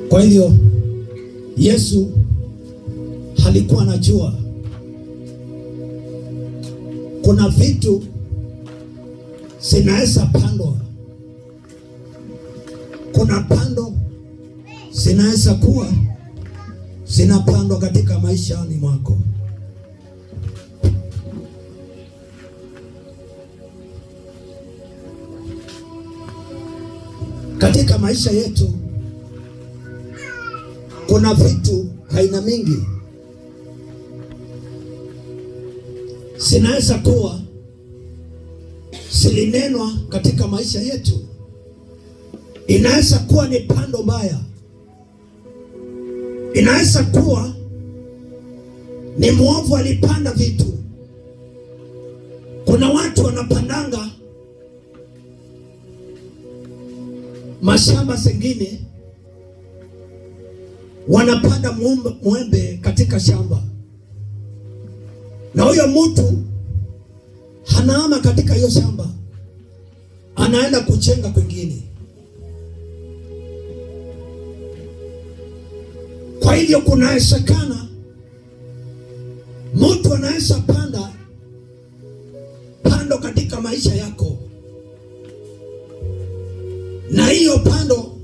Kwa hivyo Yesu alikuwa anajua kuna vitu zinaweza pandwa, kuna pando zinaweza kuwa zinapandwa katika maisha ni mwako. Katika maisha yetu kuna vitu aina mingi zinaweza kuwa zilinenwa katika maisha yetu. Inaweza kuwa ni pando mbaya, inaweza kuwa ni mwovu alipanda vitu. Kuna watu wanapandanga mashamba zingine, wanapanda mwembe katika shamba, na huyo mtu hanaama katika hiyo shamba, anaenda kuchenga kwingine. Kwa hivyo kunawezekana mtu anaweza panda pando katika maisha yako, na hiyo pando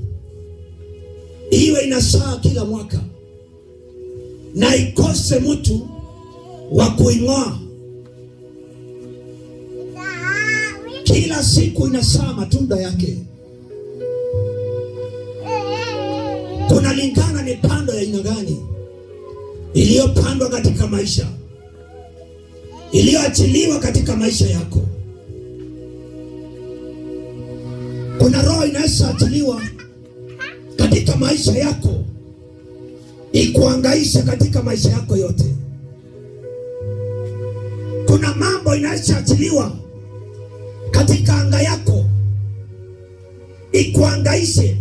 iwe inasaa kila mwaka na ikose mtu wa kuing'oa. Kila siku inasaa matunda yake. Kunalingana ni pando ya aina gani iliyopandwa katika maisha, iliyoachiliwa katika maisha yako. Kuna roho inaweza achiliwa katika maisha yako ikuangaisha katika maisha yako yote. Kuna mambo inaweza achiliwa katika anga yako ikuangaishe,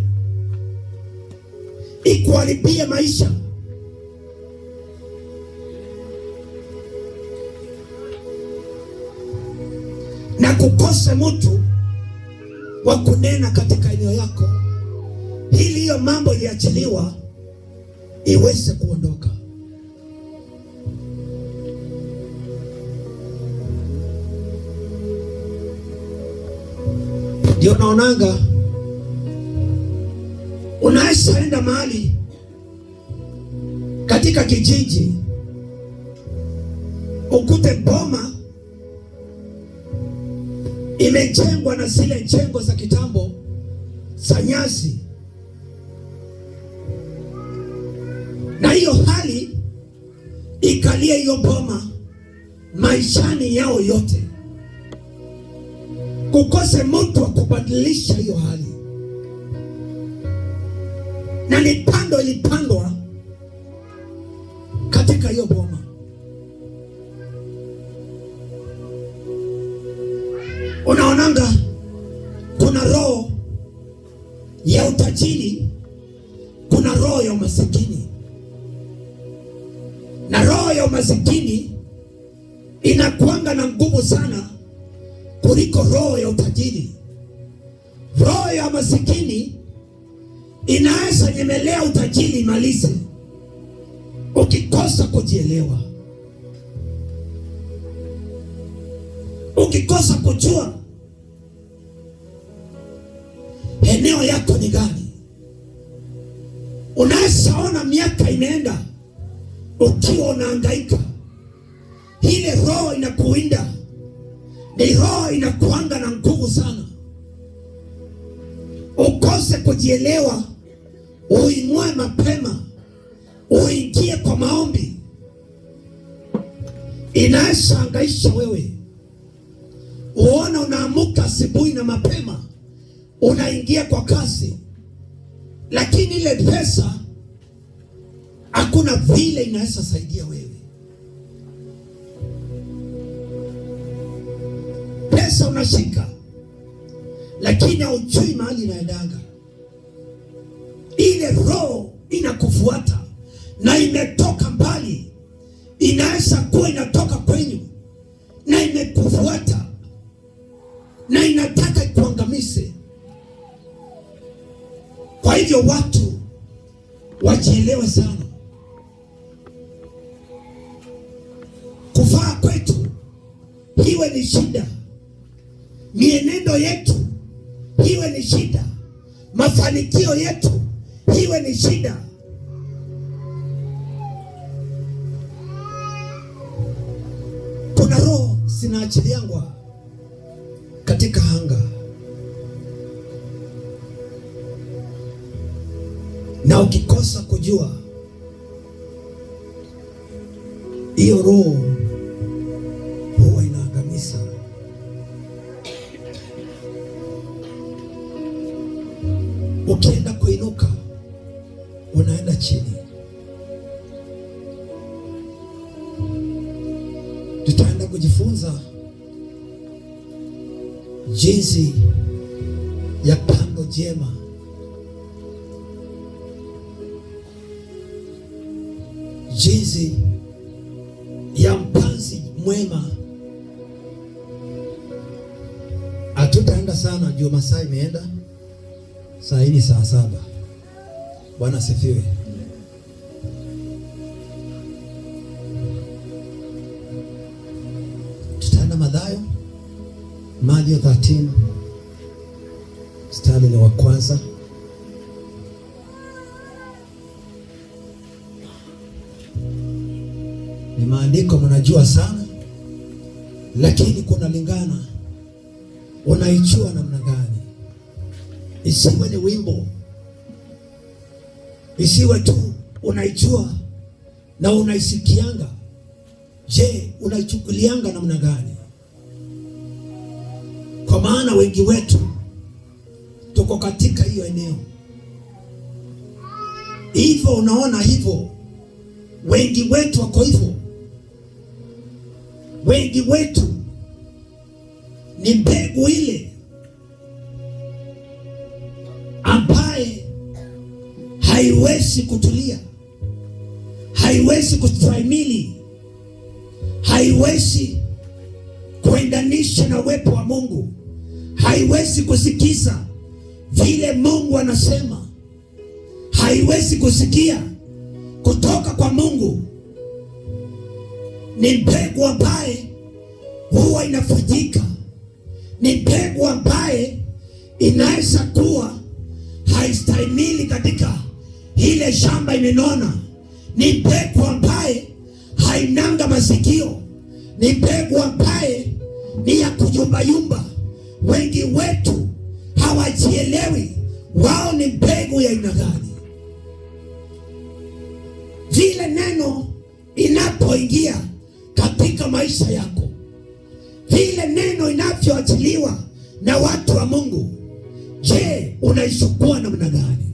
ikuharibie maisha. Na kukose mtu wa kunena katika eneo yako, ili hiyo mambo iliachiliwa iweze kuondoka. Ndio naonanga unaweza enda mahali katika kijiji ukute boma imejengwa na zile njengo za kitambo za nyasi, na hiyo hali ikalia hiyo boma maishani yao yote. Kukose mtu wa kubadilisha hiyo hali, na ni pando ilipandwa katika hiyo boma. Unaonanga kuna roho ya utajiri, kuna roho ya umasikini, na roho ya umasikini inakuanga na nguvu sana kuliko roho ya utajiri. Roho ya masikini inaweza nyemelea utajiri imalize, ukikosa kujielewa, ukikosa kujua eneo yako ni gani. Unaweza ona miaka imeenda ukiwa unahangaika, ile roho inakuinda, ni roho inakuanga na nguvu sana. Ukose kujielewa, uinue mapema, uingie kwa maombi, inaweza hangaisha wewe. Uona unaamuka asubuhi na mapema, unaingia kwa kazi, lakini ile pesa hakuna vile inaweza saidia wewe. Pesa unashika, lakini haujui mahali inaendanga. Ile roho inakufuata na imetoka mbali, inaweza kuwa inatoka kwenyu na imekufuata na inataka ikuangamize. Kwa hivyo watu tukajielewe sana. Kufaa kwetu iwe ni shida, mienendo yetu iwe ni shida, mafanikio yetu iwe ni shida. Kuna roho zinaachiliangwa katika anga, na ukikosa kujua hiyo roho huwa inaangamiza. Ukienda kuinuka unaenda chini. Tutaenda kujifunza jinsi ya pando jema, jinsi ya mpanzi mwema. Hatutaenda sana juu masaa imeenda. Saa hii ni saa 7. Bwana asifiwe. Tutaenda Mathayo 13 mstari wa kwanza. Ni maandiko mnajua sana, lakini kuna lingana unaichua namna gani. Isiwe ni wimbo, isiwe tu unaichua na unaisikianga. Je, unaichukulianga namna gani? Kwa maana wengi wetu tuko katika hiyo eneo hivyo. Unaona hivyo, wengi wetu wako hivyo. Wengi wetu ni mbegu ile ambaye haiwezi kutulia, haiwezi kustahimili, haiwezi kuendanisha na uwepo wa Mungu, haiwezi kusikiza vile Mungu anasema, haiwezi kusikia kutoka kwa Mungu. Ni mbegu ambaye huwa inafujika, ni mbegu ambaye inaweza kuwa haistahimili katika ile shamba imenona. Ni mbegu ambaye hainanga masikio, ni mbegu ambaye ni ya kuyumbayumba. Wengi wetu hawajielewi wao ni mbegu ya aina gani. Vile neno inapoingia katika maisha yako, vile neno inavyoachiliwa na watu wa Mungu, je, unaishukua namna gani?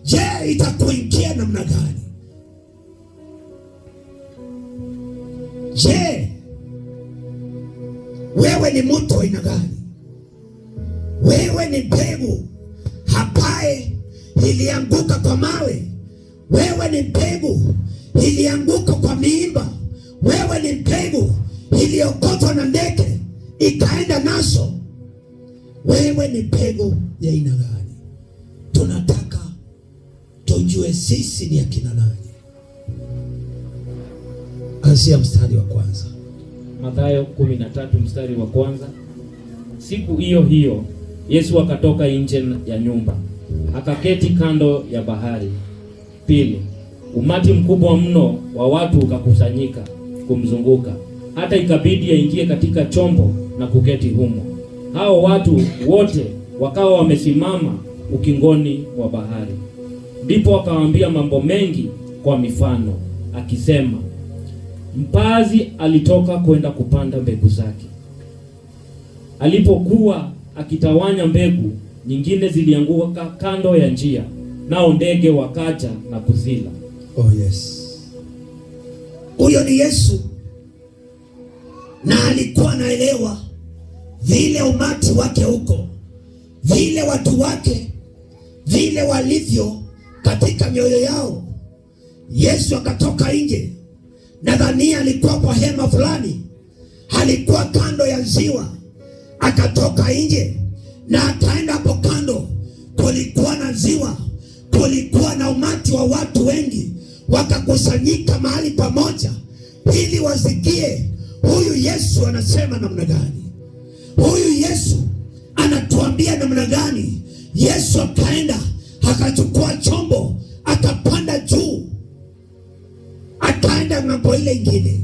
Je, itakuingia namna gani? Je, wewe ni mtu aina gani? Wewe ni mbegu ambaye ilianguka kwa mawe? Wewe ni mbegu ilianguka kwa miimba? Wewe ni mbegu iliokotwa na ndege ikaenda naso? Wewe ni mbegu ya aina gani? Tunataka tujue sisi ni akina nani. Anzia mstari wa kwanza. Mathayo 13 mstari wa kwanza. Siku hiyo hiyo Yesu akatoka nje ya nyumba, akaketi kando ya bahari. Pili, umati mkubwa mno wa watu ukakusanyika kumzunguka, hata ikabidi aingie katika chombo na kuketi humo. Hao watu wote wakawa wamesimama ukingoni wa bahari. Ndipo akawaambia mambo mengi kwa mifano, akisema, mpazi alitoka kwenda kupanda mbegu zake. Alipokuwa akitawanya mbegu, nyingine zilianguka kando ya njia, nao ndege wakaja na kuzila. Oh yes. Huyo ni Yesu, na alikuwa anaelewa vile umati wake huko, vile watu wake, vile walivyo katika mioyo yao. Yesu akatoka nje. Nadhani alikuwa kwa hema fulani, alikuwa kando ya ziwa. Akatoka nje na akaenda hapo kando, kulikuwa na ziwa, kulikuwa na umati wa watu wengi wakakusanyika mahali pamoja ili wasikie huyu Yesu anasema namna gani, huyu Yesu anatuambia namna gani. Yesu akaenda akachukua chombo akapanda juu akaenda ng'ambo ile ingine,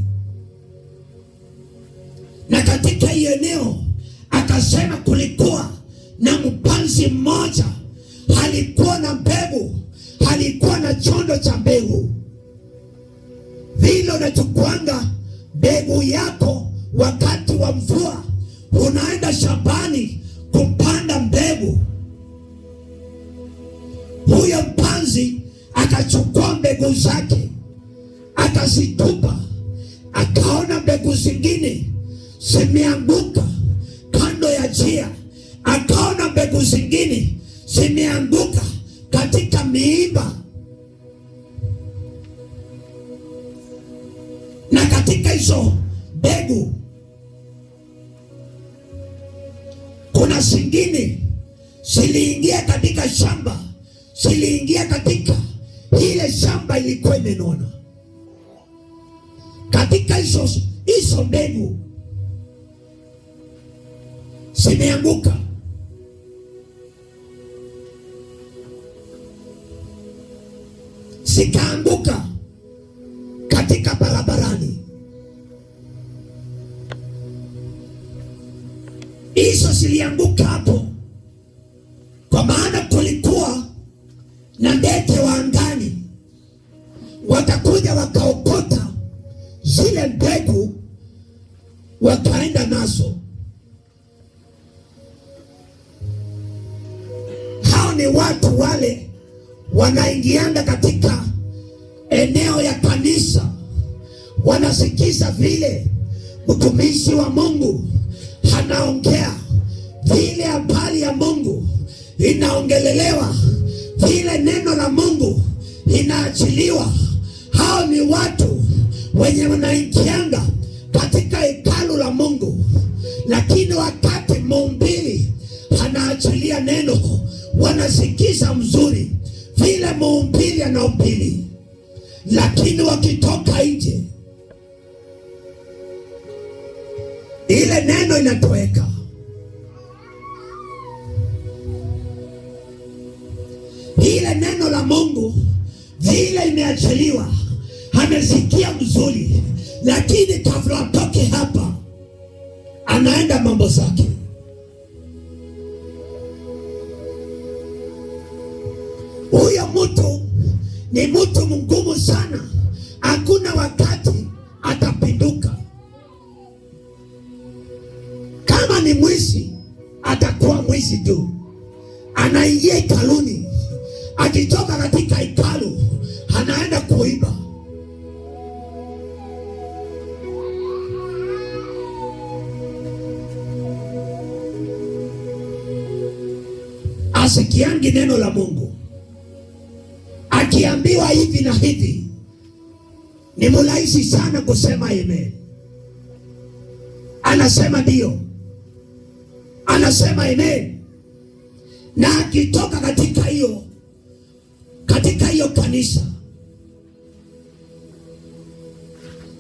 na katika hiyo eneo akasema kulikuwa na mpanzi mmoja, alikuwa na mbegu, alikuwa na chondo cha mbegu. Vile unachukuanga mbegu yako wakati wa mvua, unaenda shambani kupanda mbegu. Huyo mpanzi akachukua mbegu zake akazitupa, akaona mbegu zingine zimeanguka kando ya njia, akaona mbegu zingine zimeanguka katika miiba, na katika hizo mbegu kuna zingine ziliingia katika shamba, ziliingia katika ile shamba ilikuwa imenona. Katika hizo mbegu zimeanguka, zikaanguka katika barabarani. Hizo zilianguka hapo kwa maana kulikuwa na ndege wa angani watakuja wakaokota zile mbegu wakaenda nazo. Hao ni watu wale wanaingianga katika eneo ya kanisa, wanasikiza vile mtumishi wa Mungu anaongea, vile habari ya Mungu inaongelelewa, vile neno la Mungu inaachiliwa. Hao ni watu wenye wanaingianga katika hekalu la Mungu, lakini wakati mhubiri anaachilia neno, wanasikiza mzuri vile mhubiri anahubiri, lakini wakitoka nje ile neno inatoweka. Ile neno la Mungu vile imeachiliwa, amesikia mzuri, lakini kabla atoke hapa anaenda mambo zake. Huyo mtu ni mtu mgumu sana, hakuna wakati atapinduka. Kama ni mwizi atakuwa mwizi tu, anaingia hekaluni, akitoka katika hekalu anaenda kuiba. Asikiangi neno la Mungu, akiambiwa hivi na hivi ni mrahisi sana kusema amen. Anasema ndio, anasema amen, na akitoka katika hiyo kanisa,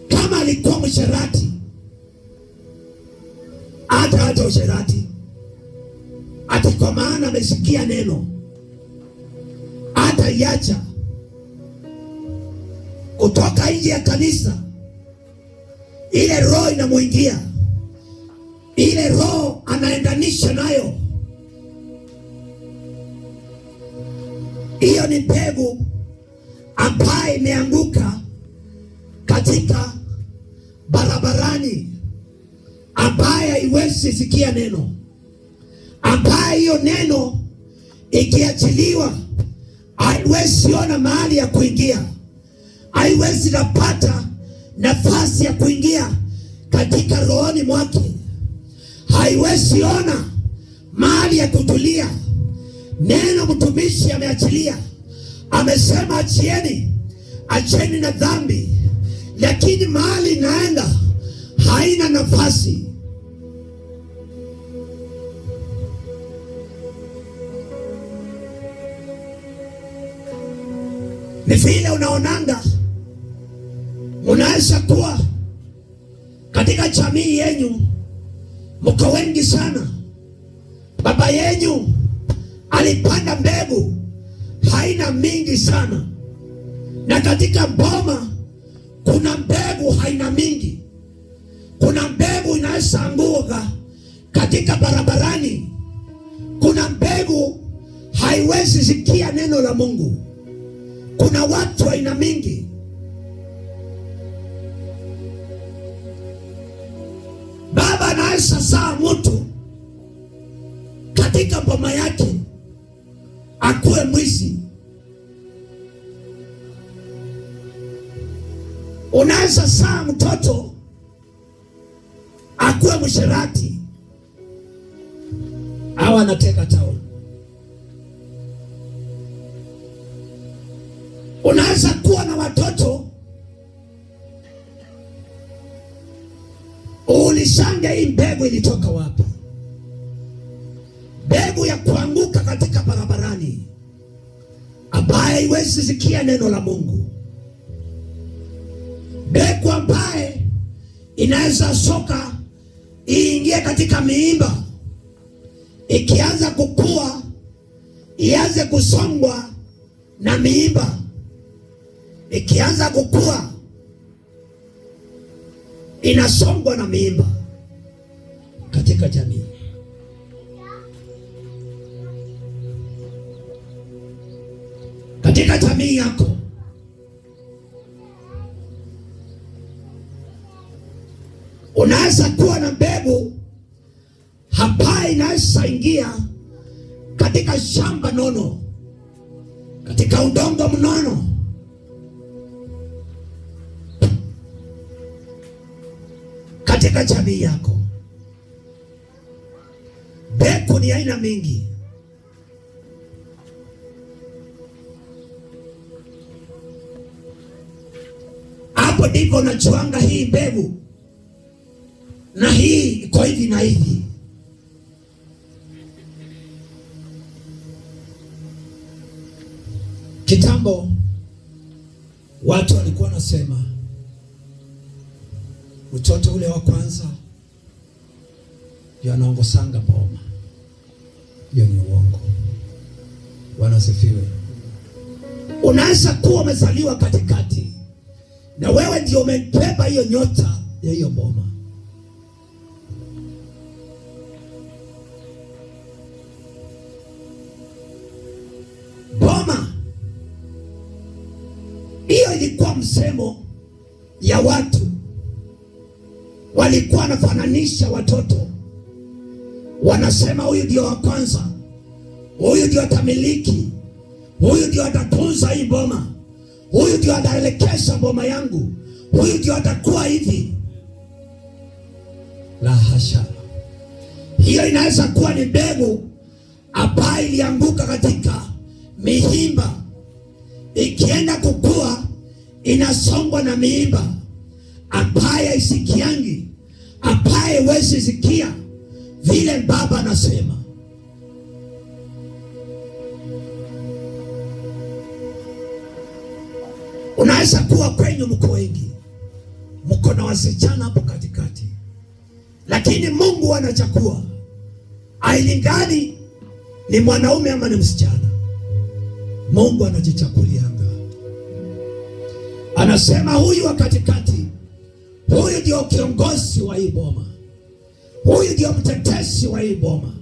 kama alikuwa msherati, hata usherati, ati kwa maana amesikia neno, hata iacha kutoka nje ya kanisa. Ile roho inamuingia, ile roho anaendanisha nayo. Hiyo ni mbegu ambaye imeanguka katika barabarani, ambaye haiwezi sikia neno, ambaye hiyo neno ikiachiliwa haiwezi ona mahali ya kuingia, haiwezi napata nafasi ya kuingia katika rohoni mwake, haiwezi ona mahali ya kutulia. Neno mtumishi ameachilia, amesema acheni na dhambi, lakini mahali naenda haina nafasi. Ni vile unaonanga unaweza kuwa katika jamii yenyu mko wengi sana, baba yenyu alipanda mbegu haina mingi sana, na katika boma kuna mbegu haina mingi. Kuna mbegu inaweza anguka katika barabarani, kuna mbegu haiwezi sikia neno la Mungu. Kuna watu aina mingi. Baba anaweza saa mtu katika boma yake akuwe mwizi. Unaweza saa mtoto akuwe msherati au anateka town. Unaweza kuwa na watoto ulishange hii mbegu ilitoka wapi? Mbegu ya kuanguka katika barabarani ambaye haiwezi sikia neno la Mungu. Mbegu ambaye inaweza soka iingie katika miimba, ikianza kukua ianze kusongwa na miimba, ikianza kukua inasongwa na miimba katika jamii. Katika jamii yako unaweza kuwa na mbegu hapa inaweza ingia katika shamba nono, katika udongo mnono. Katika jamii yako mbegu ni aina mingi. Hapo ndipo unachuanga hii mbegu na hii iko hivi na hivi. Kitambo watu walikuwa nasema mtoto ule wa kwanza ndio anaongozanga boma. Hiyo ni uongo. Bwana asifiwe. Unaweza kuwa umezaliwa katikati na wewe ndio umebeba hiyo nyota ya hiyo boma. Boma hiyo ilikuwa msemo ya watu. Walikuwa wanafananisha watoto, wanasema huyu ndio wa kwanza, huyu ndio atamiliki, huyu ndio atatunza hii boma, huyu ndio ataelekesha boma yangu, huyu ndio atakuwa hivi. La hasha. Hiyo inaweza kuwa ni mbegu ambayo ilianguka katika miimba, ikienda kukua inasongwa na miimba ambaye isikiangi, ambaye wezi sikia vile baba anasema. Unaweza kuwa kwenye mko wengi, mko na wasichana hapo katikati, lakini Mungu anachagua ailingani ni mwanaume ama ni msichana. Mungu anajichagulianga, anasema huyu wa katikati, huyu ndio kiongozi wa hii boma, huyu ndio mtetezi wa hii boma.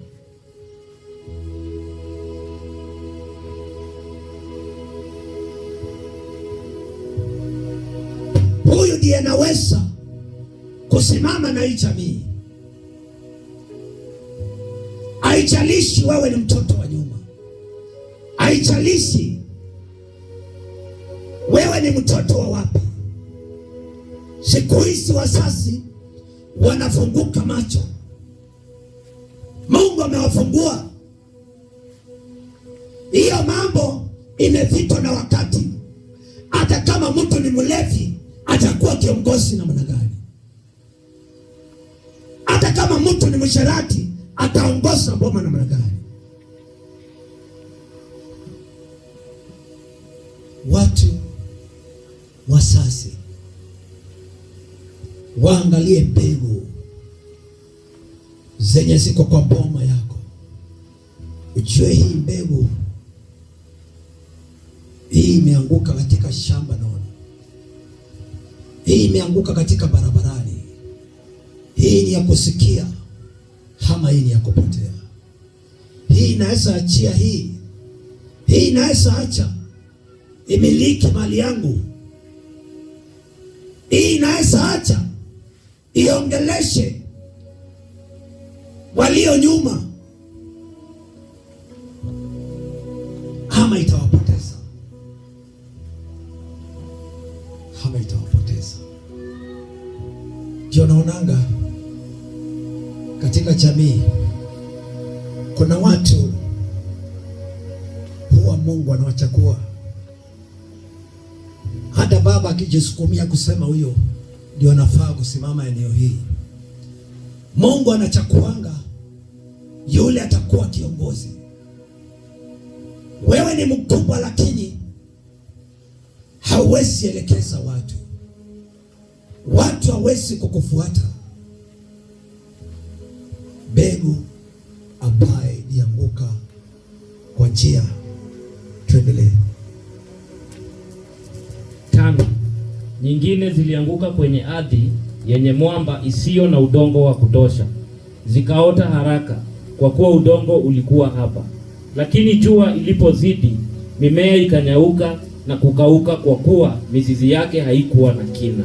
Huyu ndiye anaweza kusimama na hii jamii. Haijalishi wewe ni mtoto wa nyuma, haijalishi wewe ni mtoto wa wapi. Siku hizi wazazi wanafunguka macho. Mungu amewafungua. Hiyo mambo imepitwa na wakati. Hata kama mtu ni mlevi atakuwa kiongozi namna gani? Hata kama mtu ni msherati ataongoza boma namna gani? watu wasasi waangalie mbegu zenye ziko kwa boma yako, ujue hii mbegu hii imeanguka katika shamba nono, hii imeanguka katika barabarani, hii ni ya kusikia ama hii ni ya kupotea. Hii inaweza achia, hii inaweza acha imiliki mali yangu, hii inaweza acha iongeleshe walio nyuma, ama itawapoteza, Ndio naonanga katika jamii kuna watu huwa Mungu anawachagua, hata baba akijisukumia kusema huyo ndio anafaa kusimama eneo hii, Mungu anachakuanga yule atakuwa kiongozi. Wewe ni mkubwa, lakini hauwezi elekeza watu hawezi kukufuata. Mbegu ambaye ilianguka kwa njia. Tuendelee. 5. Nyingine zilianguka kwenye ardhi yenye mwamba isiyo na udongo wa kutosha, zikaota haraka kwa kuwa udongo ulikuwa hapa. Lakini jua ilipozidi, mimea ikanyauka na kukauka, kwa kuwa mizizi yake haikuwa na kina.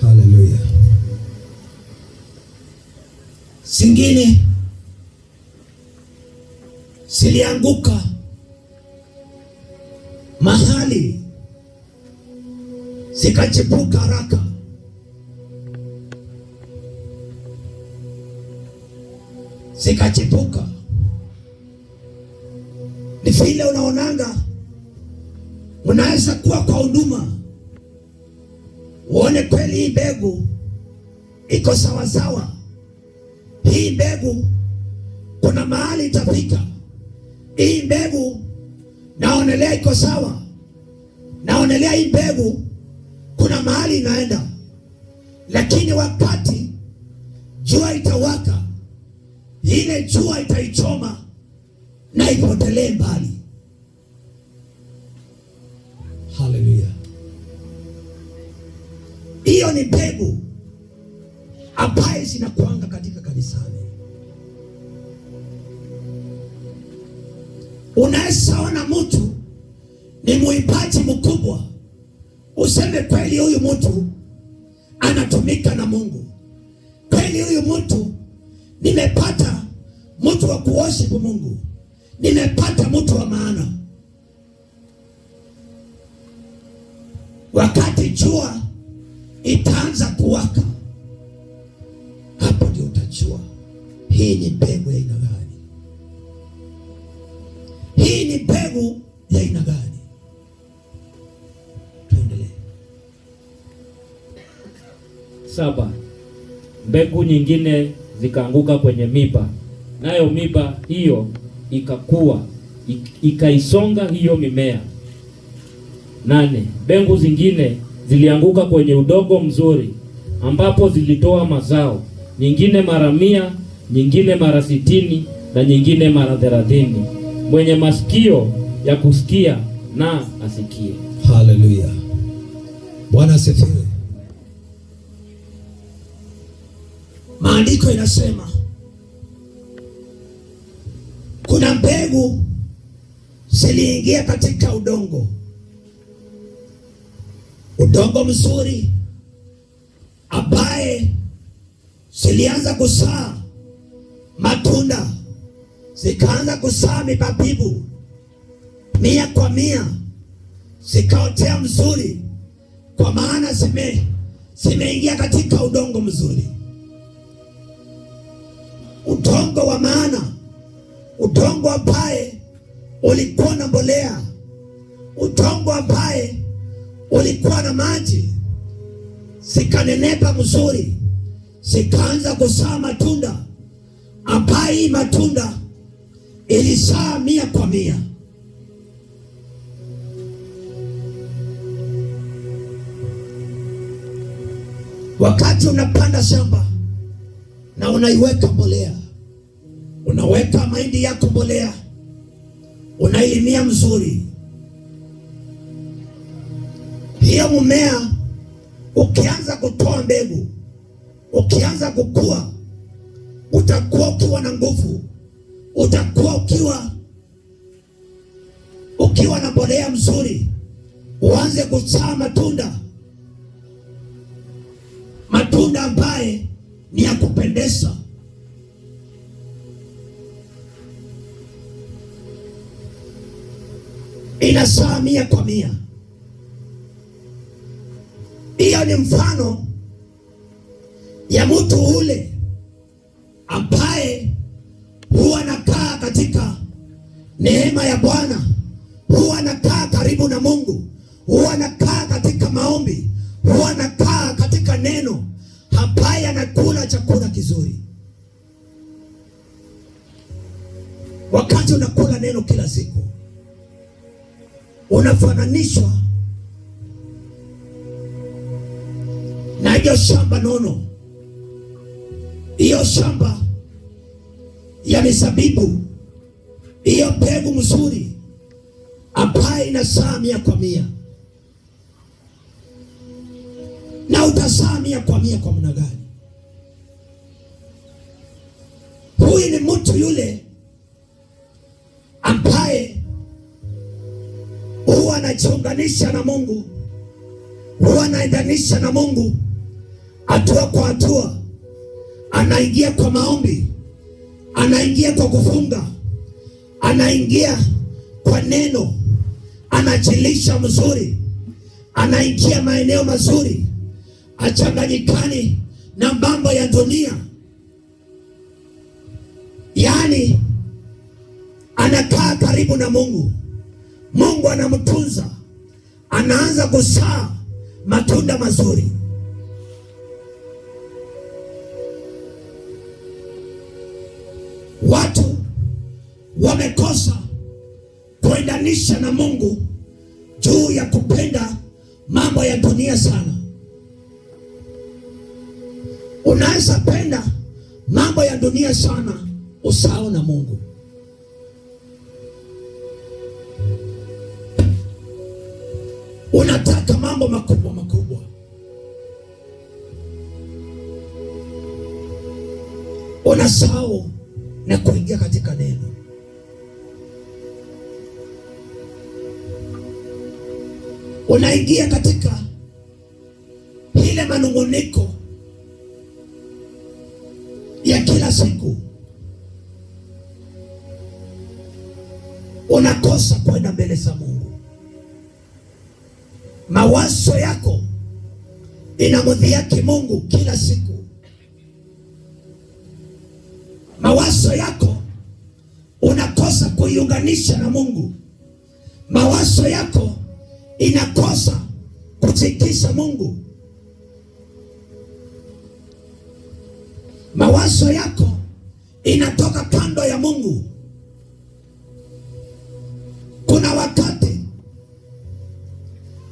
Haleluya. Zingine zilianguka mahali zikachipuka haraka. Zikachipuka. Ni vile unaonanga, unaweza kuwa kwa huduma uone kweli hii mbegu iko sawa sawa. Hii mbegu kuna mahali itafika. Hii mbegu naonelea iko sawa. Naonelea hii mbegu kuna mahali inaenda. Lakini wakati jua itawaka, ile jua itaichoma na ipotelee mbali. Haleluya. Hiyo ni mbegu ambaye zinakuanga katika kanisani. Unaweza ona mtu ni muimbaji mkubwa, useme kweli huyu mtu anatumika na Mungu. Kweli huyu mtu nimepata mtu wa kuworship Mungu. Nimepata mtu wa maana. Wakati jua itaanza kuwaka, hapo ndio utajua hii ni mbegu ya aina gani. Hii ni mbegu ya aina gani. Tuendelee. 7. Mbegu nyingine zikaanguka kwenye miba, nayo miba hiyo ikakua, ikaisonga hiyo mimea. 8. Mbegu zingine zilianguka kwenye udongo mzuri, ambapo zilitoa mazao, nyingine mara 100, nyingine mara 60, na nyingine mara 30. Mwenye masikio ya kusikia na asikie. Haleluya. Bwana asifiwe. Maandiko inasema kuna mbegu ziliingia katika udongo mzuri, ambaye zilianza kusaa matunda, zikaanza kusaa mibabibu 100 kwa 100, zikaotea mzuri, kwa maana zimeingia katika udongo mzuri, udongo wa maana, udongo ambaye ulikuwa na mbolea, udongo ambaye ulikuwa na maji. Zikanenepa mzuri, zikaanza kusaa matunda, ambaye hii matunda ilisaa 100 kwa 100. Wakati unapanda shamba na unaiweka mbolea, unaweka mahindi yako mbolea, unailimia mzuri, hiyo mmea ukianza kutoa mbegu, ukianza kukua, utakuwa ukiwa na nguvu, utakuwa ukiwa na mbolea mzuri, uanze kuzaa matunda ambaye ni ya kupendeza. Inazaa 100 kwa 100. Hiyo ni mfano ya mtu ule ambaye huwa anakaa katika neema ya Bwana, huwa anakaa karibu na Mungu, huwa anakaa katika maombi, huwa anakaa katika neno, ambaye anakula chakula kizuri. Wakati unakula neno kila siku, unafananishwa na hiyo shamba nono, hiyo shamba ya mizabibu, hiyo mbegu mzuri ambaye inazaa 100 kwa 100. Na utazaa 100 kwa 100 kwa namna gani? Huyu ni mtu yule ambaye huwa anajiunganisha na Mungu, huwa anaendanisha na Mungu hatua kwa hatua, anaingia kwa maombi, anaingia kwa kufunga, anaingia kwa neno, anajilisha mzuri, anaingia maeneo mazuri, achanganyikani na mambo ya dunia. Yaani anakaa karibu na Mungu, Mungu anamtunza, anaanza kuzaa matunda mazuri. Watu wamekosa kuendanisha na Mungu juu ya kupenda mambo ya dunia sana. Unaweza penda mambo ya dunia sana, usahau na Mungu. Unataka mambo makubwa makubwa, unasahau na kuingia katika neno. Unaingia katika ile manunguniko ya kila siku, unakosa kwenda mbele za Mungu. Mawazo yako inamdhihaki Mungu kila siku. Mawazo yako unakosa kuiunganisha na Mungu. Mawazo yako inakosa kutikisa Mungu. Mawazo yako inatoka kando ya Mungu. Kuna wakati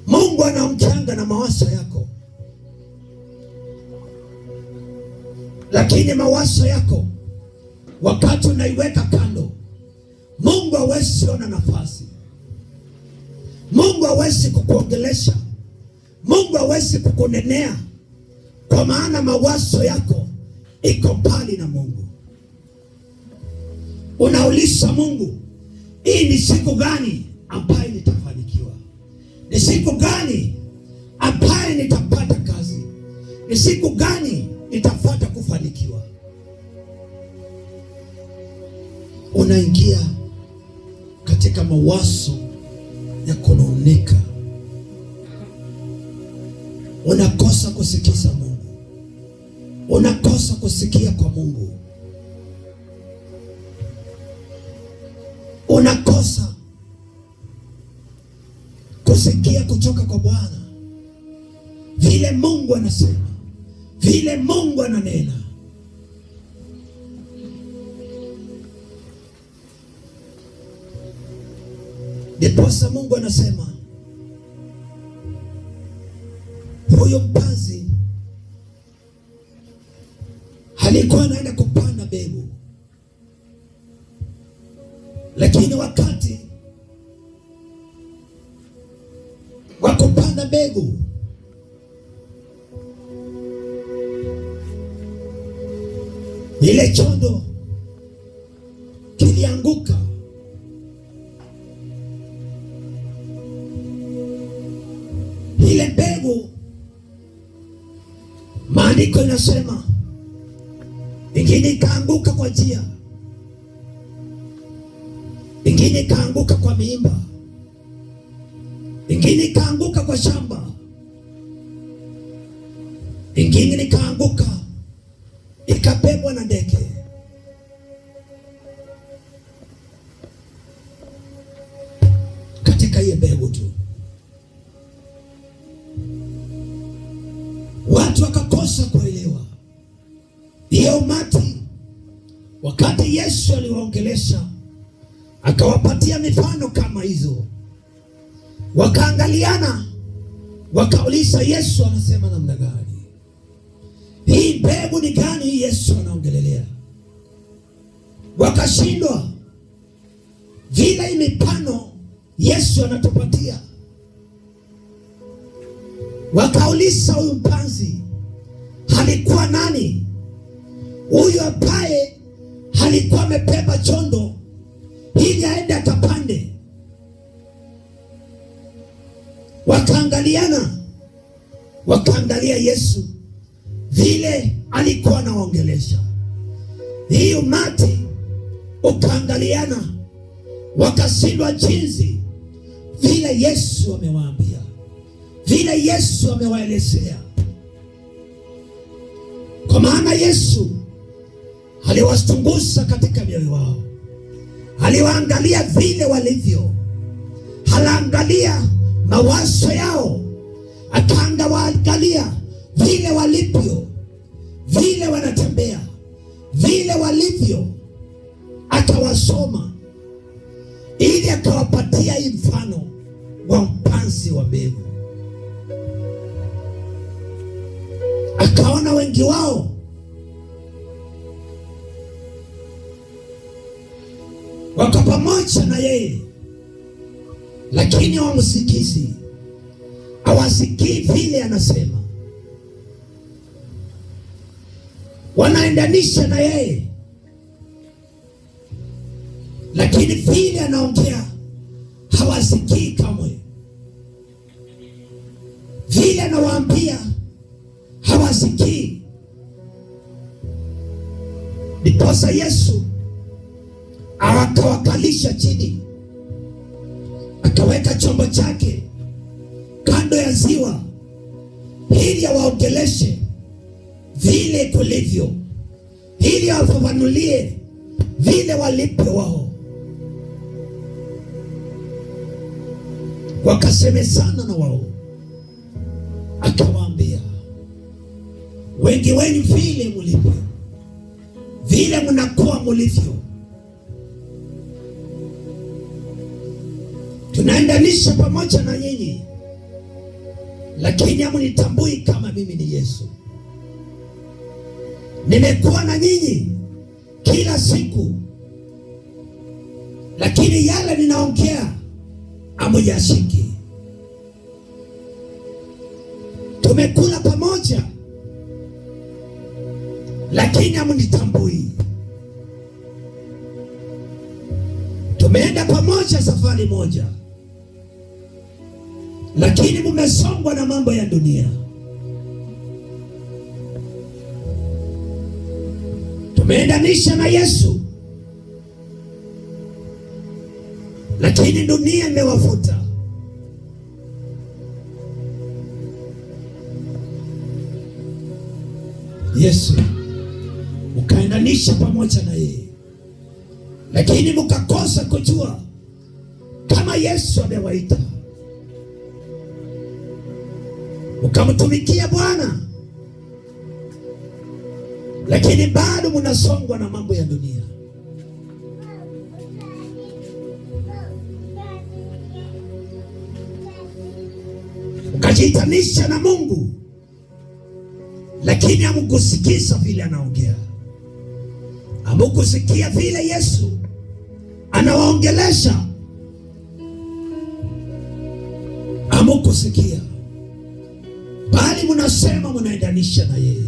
Mungu anaongea na mawazo yako, lakini mawazo yako wakati unaiweka kando, Mungu hawezi ona nafasi. Mungu hawezi kukuongelesha, Mungu hawezi kukunenea, kwa maana mawazo yako iko mbali na Mungu. Unauliza Mungu, hii ni siku gani ambayo nitafanikiwa? Ni siku gani ambayo nitapata kazi? Ni siku gani nitafuata kufanikiwa? Unaingia katika mawazo ya kunungunika. Unakosa kusikiza Mungu, unakosa kusikia kwa Mungu, unakosa kusikia kutoka kwa Bwana, vile Mungu anasema, vile Mungu ananena. Ndiposa Mungu anasema huyo mpanzi alikuwa anaenda kupanda mbegu, lakini wakati wa kupanda mbegu ile chondo kilianguka. Ile mbegu, maandiko inasema ingine ikaanguka kwa njia, ingine ikaanguka kwa miimba, ingine ikaanguka kwa shamba, ingine ikaanguka ikabebwa na ndege. Katika hiyo mbegu tu watu wakakosa kuelewa. Hiyo umati, wakati Yesu aliwaongelesha akawapatia mifano kama hizo, wakaangaliana, wakauliza Yesu anasema namna gani? Hii mbegu ni gani hii Yesu anaongelelea? Wakashindwa. Vile hii mifano Yesu anatupatia, wakauliza huyu mpanzi alikuwa nani? Huyu ambaye alikuwa amebeba chondo ili aende akapande. Wakaangaliana, wakaangalia Yesu vile alikuwa anaongelesha. Hii umati ukaangaliana, wakashindwa jinsi vile Yesu amewaambia, vile Yesu amewaelezea. Kwa maana Yesu aliwachunguza katika mioyo wao, aliwaangalia vile walivyo, aliangalia mawazo yao, akaangalia vile walivyo, vile wanatembea, vile walivyo, akawasoma ili akawapatia hii mfano wa mpanzi wa mbegu. Akaona wengi wao wako pamoja na yeye, lakini hawamsikizi, hawasikii vile anasema. Wanaendanisha na yeye, lakini vile anaongea hawasikii kamwe. Vile anawaambia hawasikii. Ndiposa Yesu akawakalisha chini, akaweka chombo chake kando ya ziwa ili awaongeleshe vile kulivyo, ili awafafanulie vile walivyo wao. Wakasemezana na wao, akawaambia, wengi wenu vile mulivyo, vile mnakuwa mulivyo, tunaendanisha pamoja na nyinyi, lakini hamunitambui kama mimi ni Yesu. Nimekuwa na nyinyi kila siku, lakini yale ninaongea hamuyashiki. Tumekula pamoja, lakini hamunitambui. Tumeenda pamoja safari moja, lakini mumesongwa na mambo ya dunia. Tumeendanisha na Yesu, lakini dunia imewavuta. Yesu ukaendanisha pamoja na yeye, lakini mukakosa kujua kama Yesu amewaita. Ukamtumikia Bwana, lakini bado mnasongwa na mambo ya dunia. Ukajiitanisha na Mungu, lakini hamkusikiza vile anaongea. Hamukusikia vile Yesu anawaongelesha? Hamukusikia, bali mnasema mnaendanisha na yeye,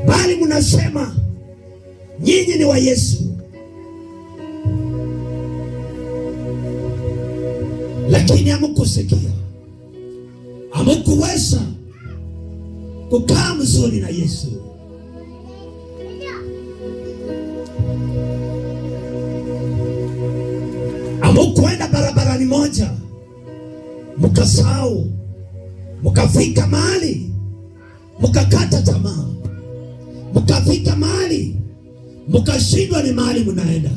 bali mnasema nyinyi ni wa Yesu, lakini hamukusikia. Hamukuweza kukaa mzuri na Yesu. Hamukuenda barabarani moja mkasahau, mkafika mahali mkakata tamaa, mkafika mahali mkashindwa ni mahali mnaenda,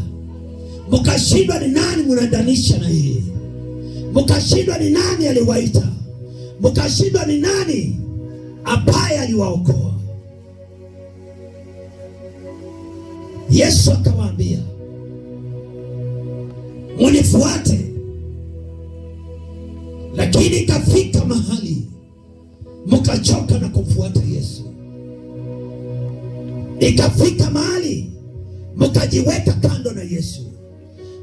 mkashindwa ni nani mnaendanisha na yeye, mkashindwa ni nani aliwaita, mkashindwa ni nani ambaye aliwaokoa. Yesu akawaambia, munifuate. Lakini ikafika mahali mkachoka na kumfuata Yesu. Ikafika mahali mkajiweka kando na Yesu,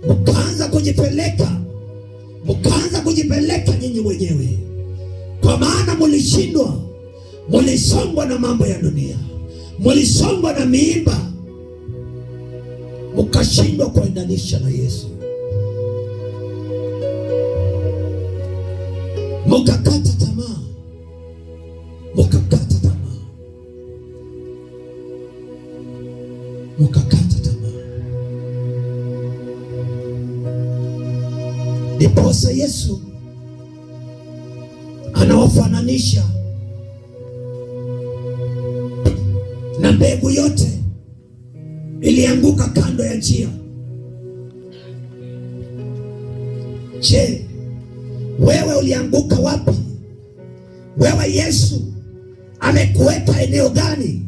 mkaanza kujipeleka nyinyi wenyewe, kwa maana mulishindwa, mulisongwa na mambo ya dunia, mulisongwa na miimba, mkashindwa kuendanisha na Yesu, mkakata tamaa, mkakata tamaa. Ndiposa Yesu anawafananisha na mbegu yote ilianguka kando ya njia. Je, wewe ulianguka wapi? Wewe Yesu amekuweka eneo gani?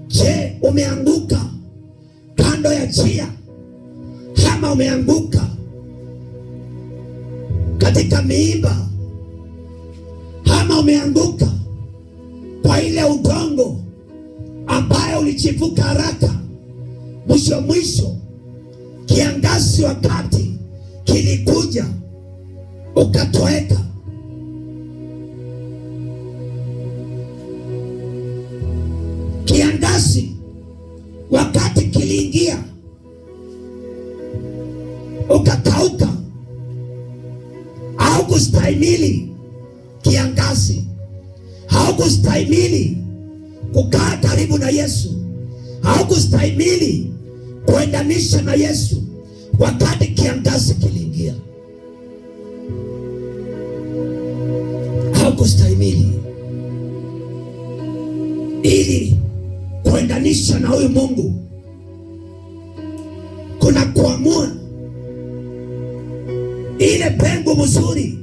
Je, umeanguka kando ya njia, ama umeanguka katika miiba, ama umeanguka kwa ile udongo ambayo ulichipuka haraka, mwisho kiangazi wakati kilikuja ukatoweka? Kiangazi wakati kiliingia ukakauka, haukustahimili kiangazi, haukustahimili kukaa karibu na Yesu, haukustahimili kuendanisha na Yesu wakati kiangazi kiliingia, haukustahimili. Ili kuendanisha na huyu Mungu kuna kuamua. Ile mbegu mzuri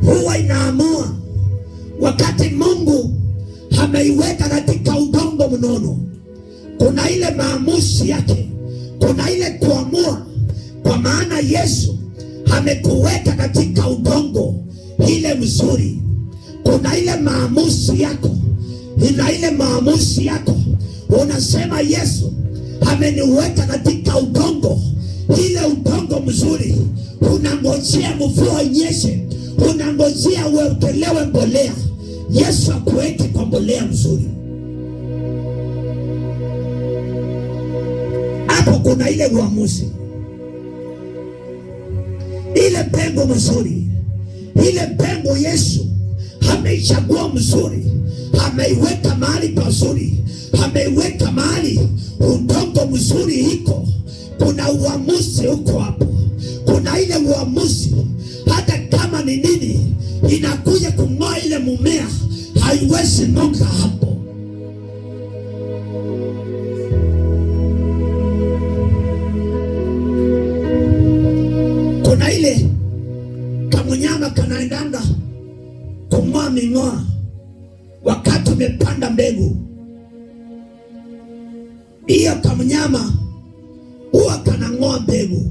huwa inaamua wakati Mungu ameiweka katika udongo mnono. Kuna ile maamuzi yake, kuna ile kuamua, kwa maana Yesu amekuweka katika udongo ile mzuri. Kuna ile maamuzi yako, ina ile maamuzi yako unasema, Yesu ameniweka katika udongo ile udongo mzuri. Unangojea mvua inyeshe, unangojea uwekelewe mbolea. Yesu akuweke kwa mbolea mzuri. Hapo kuna ile uamuzi, ile mbegu mzuri, ile mbegu Yesu ameichagua mzuri, ameiweka mahali pazuri, ameiweka mahali udongo mzuri iko. Kuna uamuzi huko hapo, kuna ile uamuzi. Hata kama ni nini inakuja kung'oa ile mumea, haiwezi ng'oka hapo. Kuna ile kamunyama kanaendanga kung'oa ming'oa wakati umepanda mbegu. Iyo kamunyama huwa kanang'oa mbegu.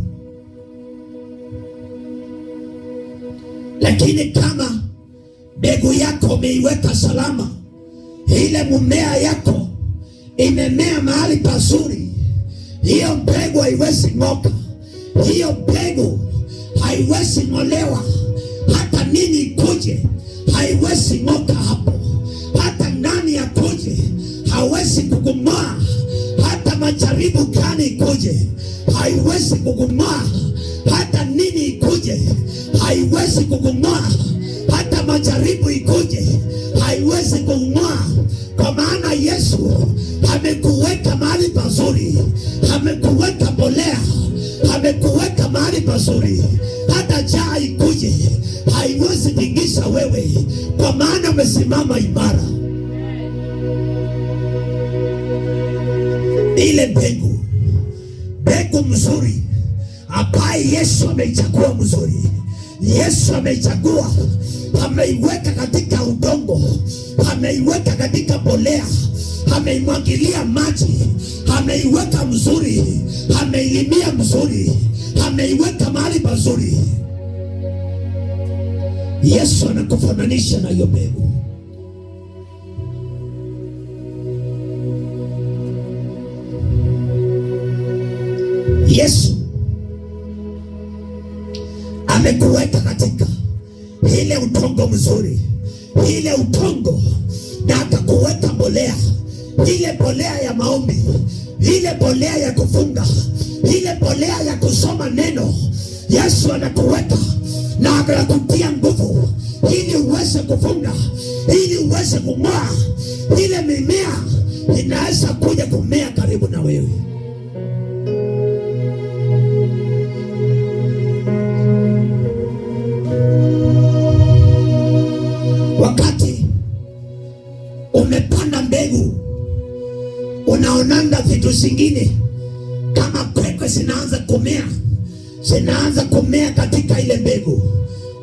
Lakini kama mbegu yako umeiweka salama, ile mumea yako imemea mahali pazuri, hiyo mbegu haiwezi ng'oka, hiyo mbegu haiwezi ng'olewa. Hata nini ikuje haiwezi ng'oka hapo, hata nani akuje hawezi kugung'oa, hata majaribu gani ikuje haiwezi kugung'oa, hata nini ikuje haiwezi kugung'oa, hata majaribu ikuje haiwezi kugung'oa, kwa maana Yesu amekuweka mahali pazuri, amekuweka mbolea, amekuweka mahali pazuri. Hata njaa ikuje haiwezi tingisha wewe, kwa maana umesimama imara. Ile mbegu mzuri ambaye Yesu ameichagua mzuri, Yesu ameichagua, ameiweka katika udongo, ameiweka katika mbolea, ameimwagilia maji, ameiweka mzuri, ameilimia mzuri, ameiweka mahali pazuri. Yesu anakufananisha na hiyo mbegu. Yesu amekuweka katika ile udongo mzuri, ile udongo, na akakuweka mbolea, ile mbolea ya maombi, ile mbolea ya kufunga, ile mbolea ya kusoma neno. Yesu anakuweka na akakutia nguvu ili uweze kufunga, ili uweze kung'oa ile mimea inaweza kuja kumea karibu na wewe. Wakati umepanda mbegu, unaonanga vitu zingine kama kwekwe zinaanza kumea katika ile mbegu.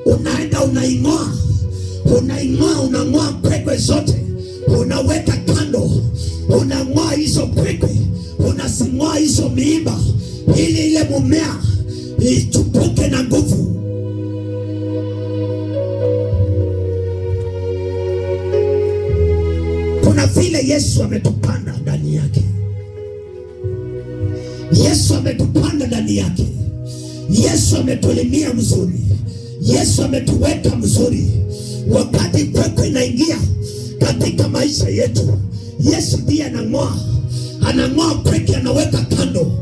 Unaenda unaing'oa, unang'oa kwekwe zote, unaweka kando, unang'oa hizo kwekwe, unasing'oa hizo miiba, ili ile mmea ichupuke na nguvu. Kuna vile Yesu ametupanda ndani yake, Yesu ametupanda ndani yake, Yesu ametulimia mzuri, Yesu ametuweka mzuri. Wakati kwekwe inaingia katika maisha yetu, Yesu ndiye anang'oa kwekwe, anaweka kando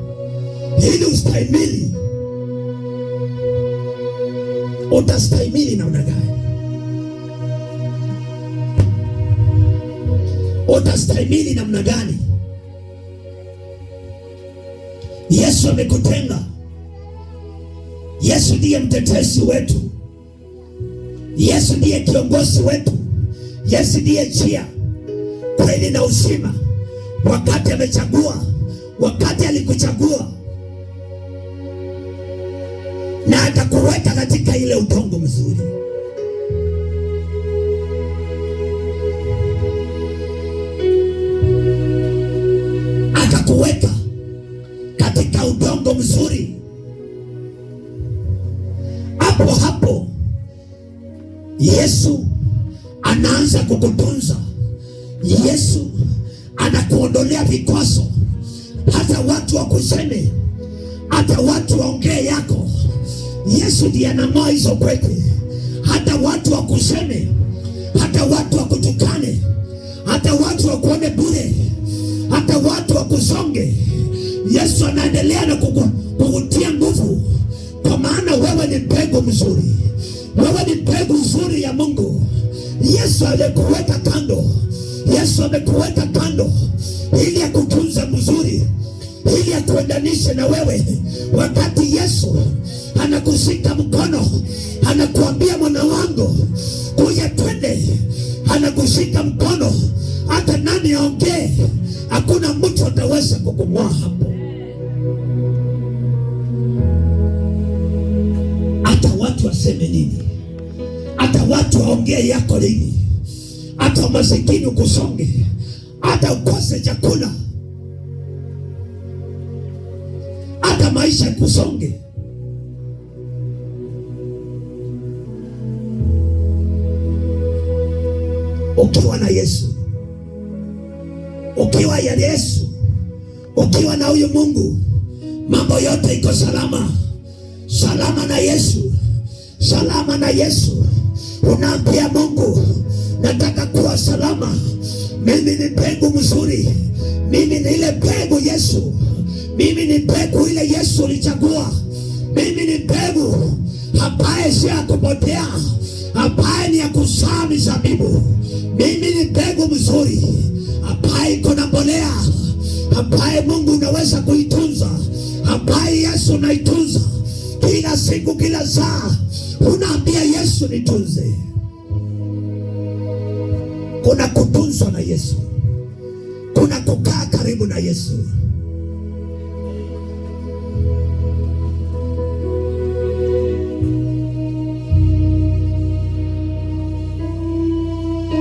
ili ustahimili. Utastahimili namna gani? Utastahimili namna gani? Yesu amekutenga. Yesu ndiye mtetezi wetu, Yesu ndiye kiongozi wetu, Yesu ndiye njia, kweli na uzima. Wakati amechagua, wakati alikuchagua na akakuweka katika ile udongo mzuri, akakuweka katika udongo mzuri. Hapo Yesu anaanza kukutunza. Yesu anakuondolea vikwazo, hata watu wakuseme, hata watu waongee yako. Yesu ndiye anang'oa hizo kwekwe, hata watu wakuseme, hata watu wakutukane, hata watu wakuone bure, hata watu wakusonge. Yesu anaendelea na kukutia nguvu, kwa maana wewe ni mbegu mzuri, wewe ni mbegu nzuri ya Mungu. Yesu alikuweka kando, Yesu amekuweka kando ili akutunze mzuri, ili akuendanishe na wewe. Wakati Yesu anakushika mkono, anakuambia mwana wangu, kuja twende, anakushika mkono, hata nani aongee, hakuna mtu ataweza kukung'oa hapo. Hata watu waseme nini, hata watu waongee yako nini, hata masikini kusonge, hata ukose chakula, hata maisha kusonge, ukiwa na Yesu Ukiwa ya Yesu, ukiwa na huyu Mungu, mambo yote iko salama. Salama na Yesu, salama na Yesu. Unaambia Mungu, nataka kuwa salama. Mimi ni mbegu mzuri, mimi ni ile mbegu Yesu, mimi ni mbegu ile Yesu ulichagua. Mimi ni mbegu ambaye si ya kupotea, ambaye ni ya kuzaa mizabibu. Mimi ni mbegu mzuri ambaye iko na mbolea, ambaye Mungu unaweza kuitunza, ambaye Yesu unaitunza kila siku, kila saa. Unaambia Yesu, nitunze. Kuna kutunzwa na Yesu, kuna kukaa karibu na Yesu.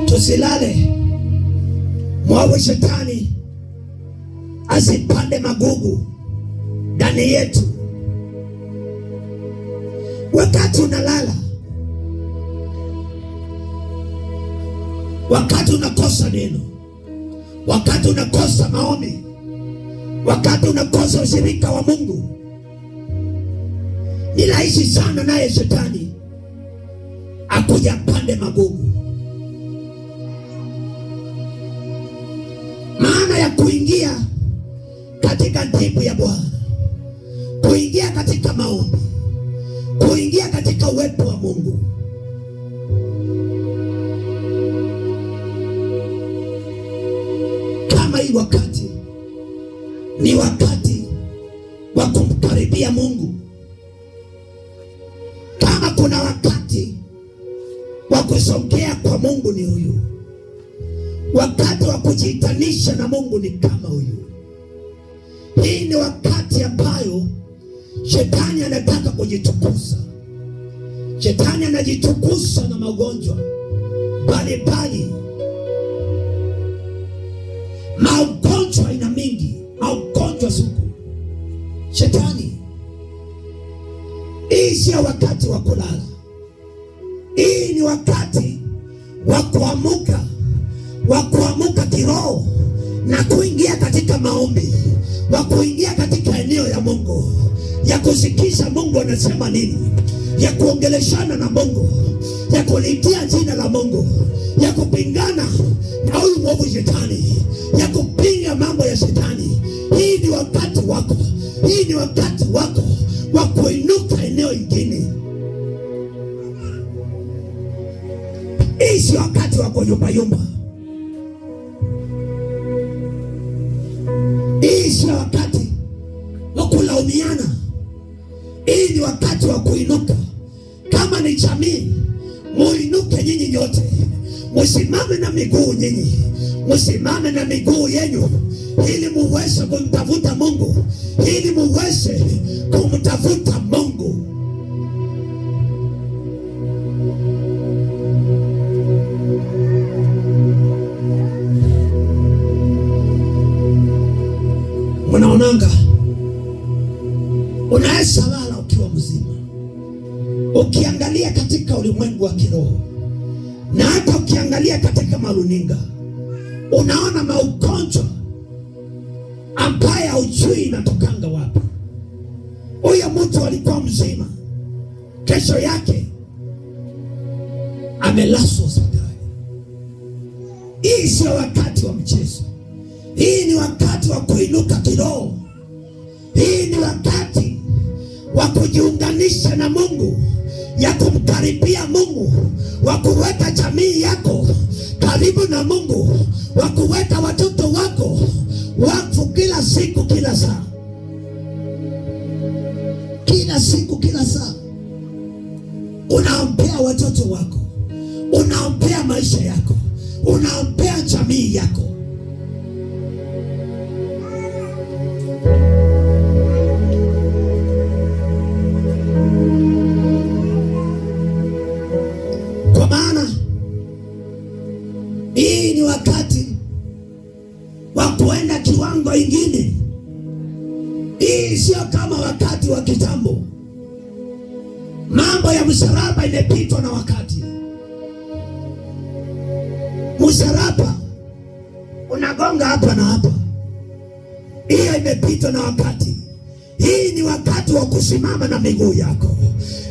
Tusilale mwawe shetani asipande magugu ndani yetu. Wakati unalala, wakati unakosa neno, wakati unakosa maombi, wakati unakosa ushirika wa Mungu, ni rahisi sana naye shetani akuja pande magugu. Maana ya kuingia katika tibu ya Bwana, kuingia katika maombi, kuingia katika uwepo wa Mungu, kama hii wakati ni wakati wa kumkaribia Mungu, kama kuna wakati wa kusongea kwa Mungu ni huyu. Wakati wa kujiitanisha na Mungu ni kama huyu. Hii ni wakati ambayo shetani anataka kujitukuza. Shetani anajitukuza na magonjwa mbalimbali, magonjwa aina mingi, magonjwa sugu. Shetani, hii sio wakati wa kulala. Hii ni wakati wa kuamuka, wa kuamuka kiroho na kuingia katika maombi, wa kuingia katika eneo ya Mungu, ya kusikiza Mungu anasema nini, ya kuongeleshana na Mungu, ya kulitia jina la Mungu, ya kupingana na huyu mwovu shetani, ya kupinga mambo ya shetani. Hii ni wakati wako, hii ni wakati wako wa kuinuka eneo ingine. Hii si wakati wa kuyumbayumba. Hii si wakati wa kulaumiana. Hii ni wakati wa kuinuka. Kama ni jamii, muinuke nyinyi nyote, musimame na miguu nyinyi, musimame na miguu yenu, ili muweze kumtafuta Mungu, ili muweze kumtafuta Mungu. Unaonanga, unaweza lala ukiwa mzima, ukiangalia katika ulimwengu wa kiroho, na hata ukiangalia katika maruninga, unaona maugonjwa ambaye haujui inatokanga wapi. Huyo mtu alikuwa mzima, kesho yake amelazwa hospitali. Hii sio wakati wa mchezo. Hii ni wakati wa kuinuka kiroho. Hii ni wakati wa kujiunganisha na Mungu, ya kumkaribia Mungu, wa kuweka jamii yako karibu na Mungu, wa kuweka watoto wako wakfu kila siku, kila saa, kila siku, kila saa. Unaombea watoto wako, unaombea maisha yako, unaombea jamii yako. Kwa maana hii ni wakati wa kuenda kiwango ingine. Hii sio kama wakati wa kitambo. Mambo ya msalaba imepitwa na wakati. Msalaba unagonga hapa na hapa. Hiyo imepitwa na wakati. Hii ni wakati wa kusimama na miguu yako,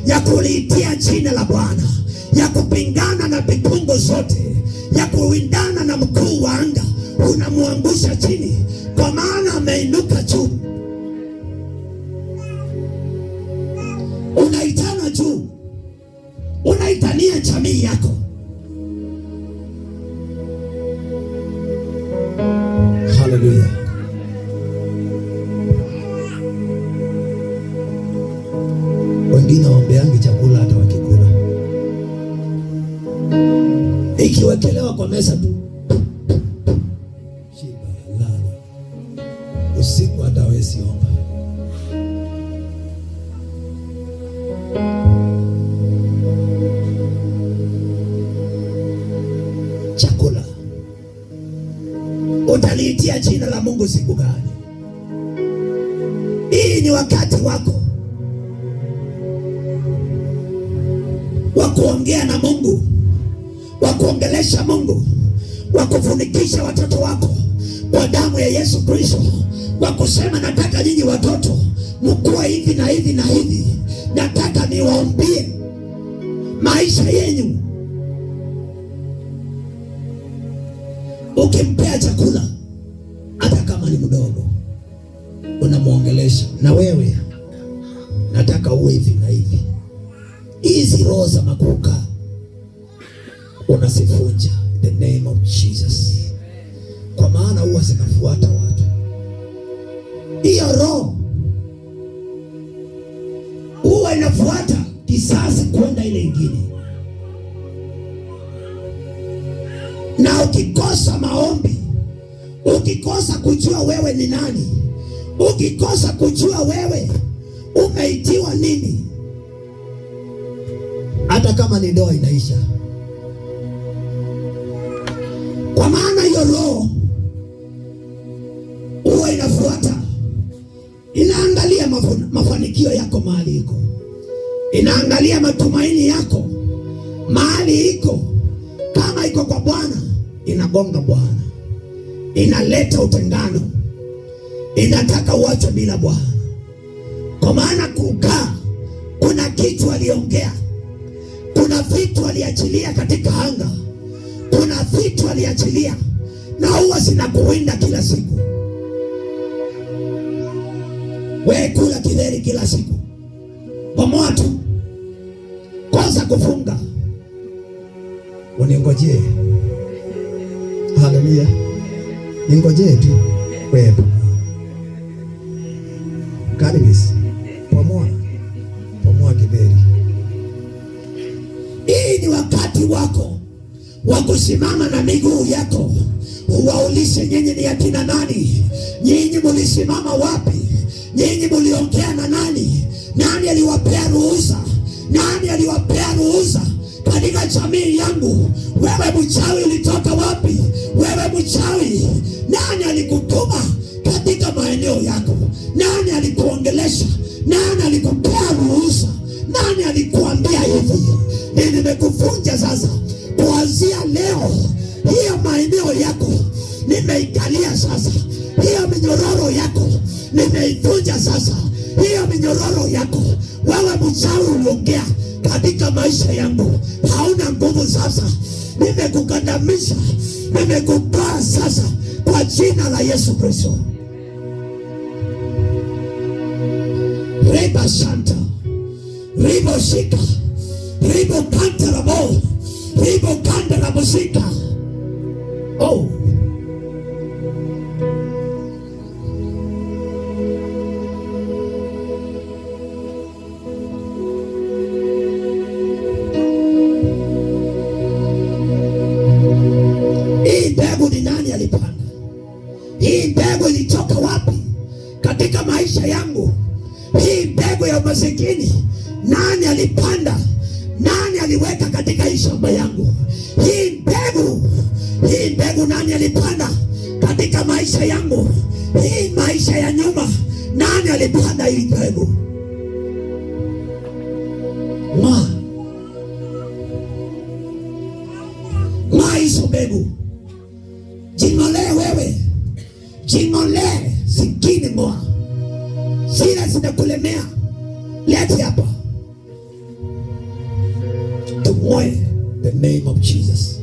ya kuliitia jina la Bwana, ya kupingana na vifungo zote, ya kuwindana na mkuu wa anga. Unamwangusha chini, kwa maana ameinuka juu. Unaitana juu, unaitania jamii yako. Haleluya. Wengine waombeangi chakula hata wakikula, ikiwekelewa kwa meza tu, shiba lala, usiku hata hawezi omba. Chakula utaliitia jina la Mungu siku gani? Hii ni wakati wako wa kuongea na Mungu, wa kuongelesha Mungu, wa kufunikisha watoto wako kwa damu ya Yesu Kristo, wa kusema nataka nyinyi watoto mkue hivi na hivi na hivi, nataka niwaombie maisha yenu. Ukimpea chakula hata kama ni mdogo, unamwongelesha, na wewe nataka uwe hivi na hivi. Hizi roho za makuka unasifunja the name of Jesus, kwa maana huwa zinafuata watu. Hiyo roho huwa inafuata kisasi kwenda ile ingine, na ukikosa maombi, ukikosa kujua wewe ni nani, ukikosa kujua wewe umeitiwa nini, hata kama ni ndoa inaisha. Kwa maana hiyo roho huwa inafuata, inaangalia mafanikio yako mahali iko, inaangalia matumaini yako mahali iko. Kama iko kwa Bwana, inagonga Bwana, inaleta utengano, inataka uachwe bila Bwana. Kwa maana kukaa, kuna kitu aliongea, kuna vitu aliachilia katika anga, kuna vitu aliachilia, na huwa zinakuwinda kila siku. We kula kidheri kila siku, bomoa tu, kosa kufunga, uningojee. Haleluya, ningojee tu wewe. Karibisi, bomoa kidheri. Hii ni wakati wako wa kusimama na miguu yako. Uwaulize, nyinyi ni akina nani? Nyinyi mulisimama wapi? Nyinyi muliongea na nani? Nani aliwapea ruhusa? Nani aliwapea ruhusa katika jamii yangu? Wewe mchawi ulitoka wapi? Wewe mchawi, nani alikutuma katika maeneo yako? Nani alikuongelesha? Nani alikupea ruhusa? Nani alikuambia hivi? Nimekufunja sasa. Kuanzia leo, hiyo maeneo yako nimeikalia sasa. Hiyo minyororo yako nimeivunja sasa. Hiyo minyororo yako, wewe mchawi uliongea katika maisha yangu, hauna nguvu sasa. Nimekukandamisha, nimekupaa sasa kwa jina la Yesu Kristo. Reba Santa, ribo shika, ribo kanta rabo, ribo kanda rabo shika. Oh, hii mbegu ni nani alipanda? Hii mbegu ilitoka wapi katika maisha yangu? Hii mbegu ya umasikini nani alipanda? Nani aliweka katika hii shamba yangu? Hii mbegu nani alipanda katika maisha yangu? Hii maisha ya nyuma, nani alipanda hii mbegu? Hizo mbegu, jing'olee wewe Jing'olee zingine moa, zile zinakulemea leti hapa, tung'oe the name of Jesus.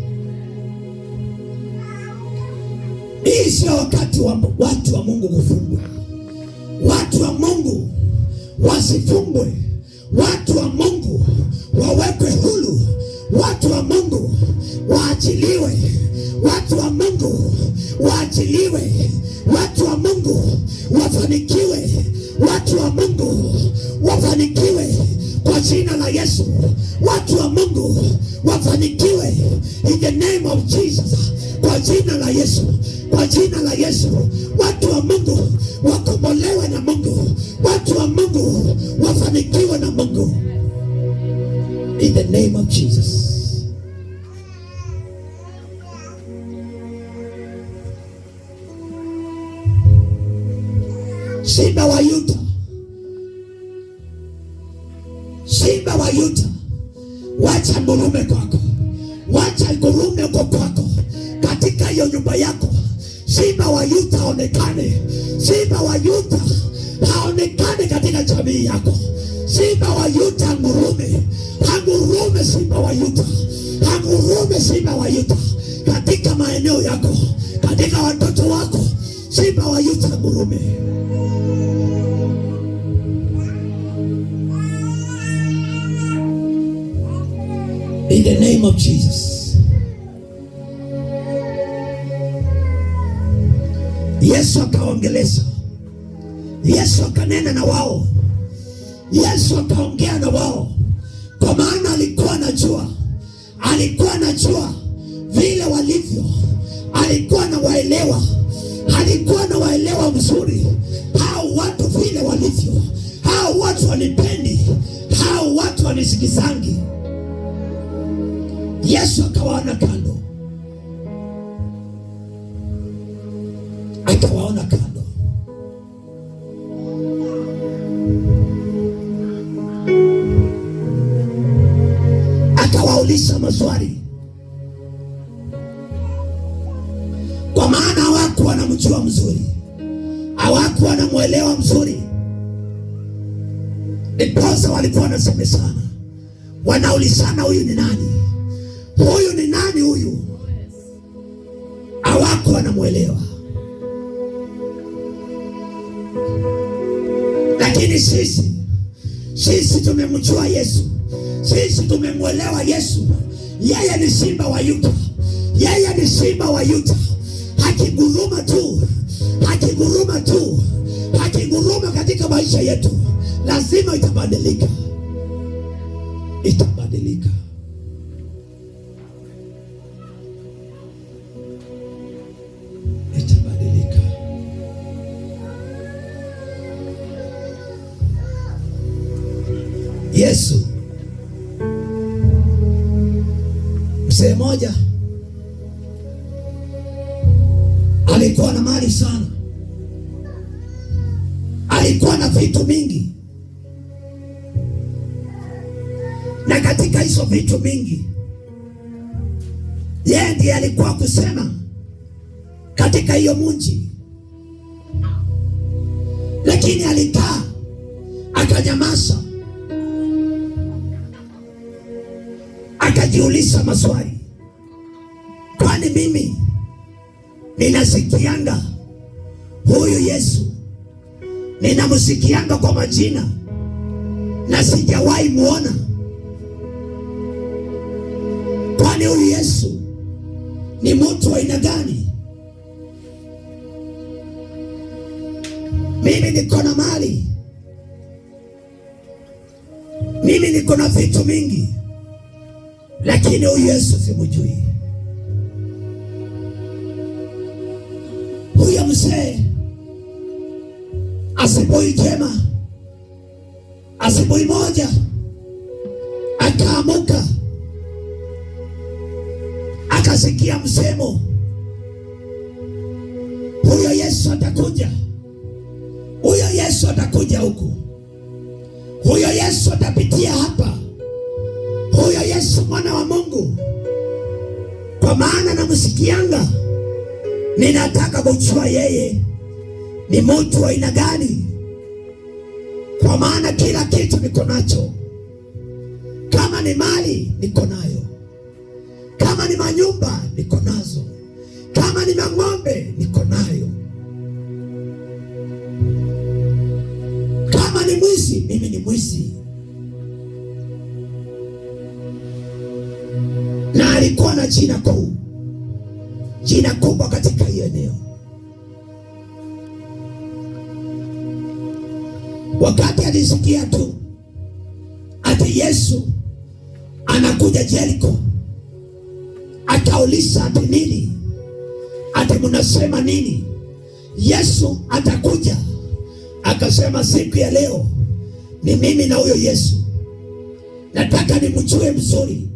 Hii sio wakati wa watu wa Mungu kufungwa. Watu wa Mungu wasifungwe. Watu wa Mungu wawekwe huru. Watu wa Mungu waachiliwe. Watu wa Mungu waachiliwe. Watu wa Mungu wafanikiwe. Watu wa Mungu wafanikiwe kwa jina la Yesu. Watu wa Mungu wafanikiwe in the name of Jesus. Kwa jina la Yesu. Kwa jina la Yesu. Watu wa Mungu wakombolewe na Mungu. Watu wa Mungu wafanikiwe na Mungu in the name of Jesus. Simba wa Yuda, Simba wa Yuda, wacha ngurume kwako, wacha ngurume uko kwako, katika hiyo nyumba yako. Simba wa Yuda aonekane. Simba wa Yuda haonekane katika jamii yako. Simba wa Yuda ngurume, angurume simba wa Yuda, angurume simba wa Yuda katika maeneo yako, katika watoto wako. Simba wa Yuda ngurume. In the name of Jesus. Yesu akaongeleza. Yesu akanena na wao. Yesu akaongea na wao, kwa maana alikuwa anajua, alikuwa anajua vile walivyo, alikuwa anawaelewa, alikuwa anawaelewa mzuri hao watu vile walivyo. Hao watu wanipendi, hao watu wanisikizangi. Yesu akawaona kando, akawaona kando, akawauliza maswali, kwa maana hawakuwa wanamjua mzuri, hawakuwa wanamuelewa mzuri. Ndiposa walikuwa wanasemezana, wanaulizana, huyu ni nani? Huyu ni nani huyu? Hawakuwa wanamuelewa. Lakini sisi tumemjua Yesu. Sisi tumemuelewa Yesu. Yeye ni simba wa Yuda. Yeye ni simba wa Yuda. Hakiguruma tu, hakiguruma tu, hakiguruma katika maisha yetu, lazima itabadilika. Itabadilika. Itabadilika. Yesu, mzee moja alikuwa na mali sana, alikuwa na vitu mingi, na katika hizo vitu mingi yeye ndiye alikuwa kusema katika hiyo mji. Lakini alikaa akanyamaza, akajiuliza maswali, kwani mimi ninasikianga huyu Yesu, ninamsikianga kwa majina na sijawahi muona. Kwani huyu Yesu ni mtu wa aina gani? Mimi niko na mali, mimi niko na vitu mingi, lakini huyu Yesu simjui. Huyo mzee asubuhi njema, asubuhi moja akaamuka, akasikia msemo, huyo Yesu atakuja, huyo Yesu atakuja huku, huyo Yesu atapitia hapa, huyo Yesu mwana wa Mungu, kwa maana namsikianga, ninataka kujua yeye ni mtu wa aina gani, kwa maana kila kitu niko nacho. Kama ni mali niko nayo, kama ni manyumba niko nazo, kama ni mang'ombe niko nayo, kama ni mwizi mimi ni mwizi. Na alikuwa na jina kubwa katika hiyo eneo. Wakati alisikia tu ati Yesu anakuja Jeriko, akauliza ati nini, ati mnasema nini? Yesu atakuja. Akasema siku ya leo ni mimi na huyo Yesu. Nataka nimjue mzuri,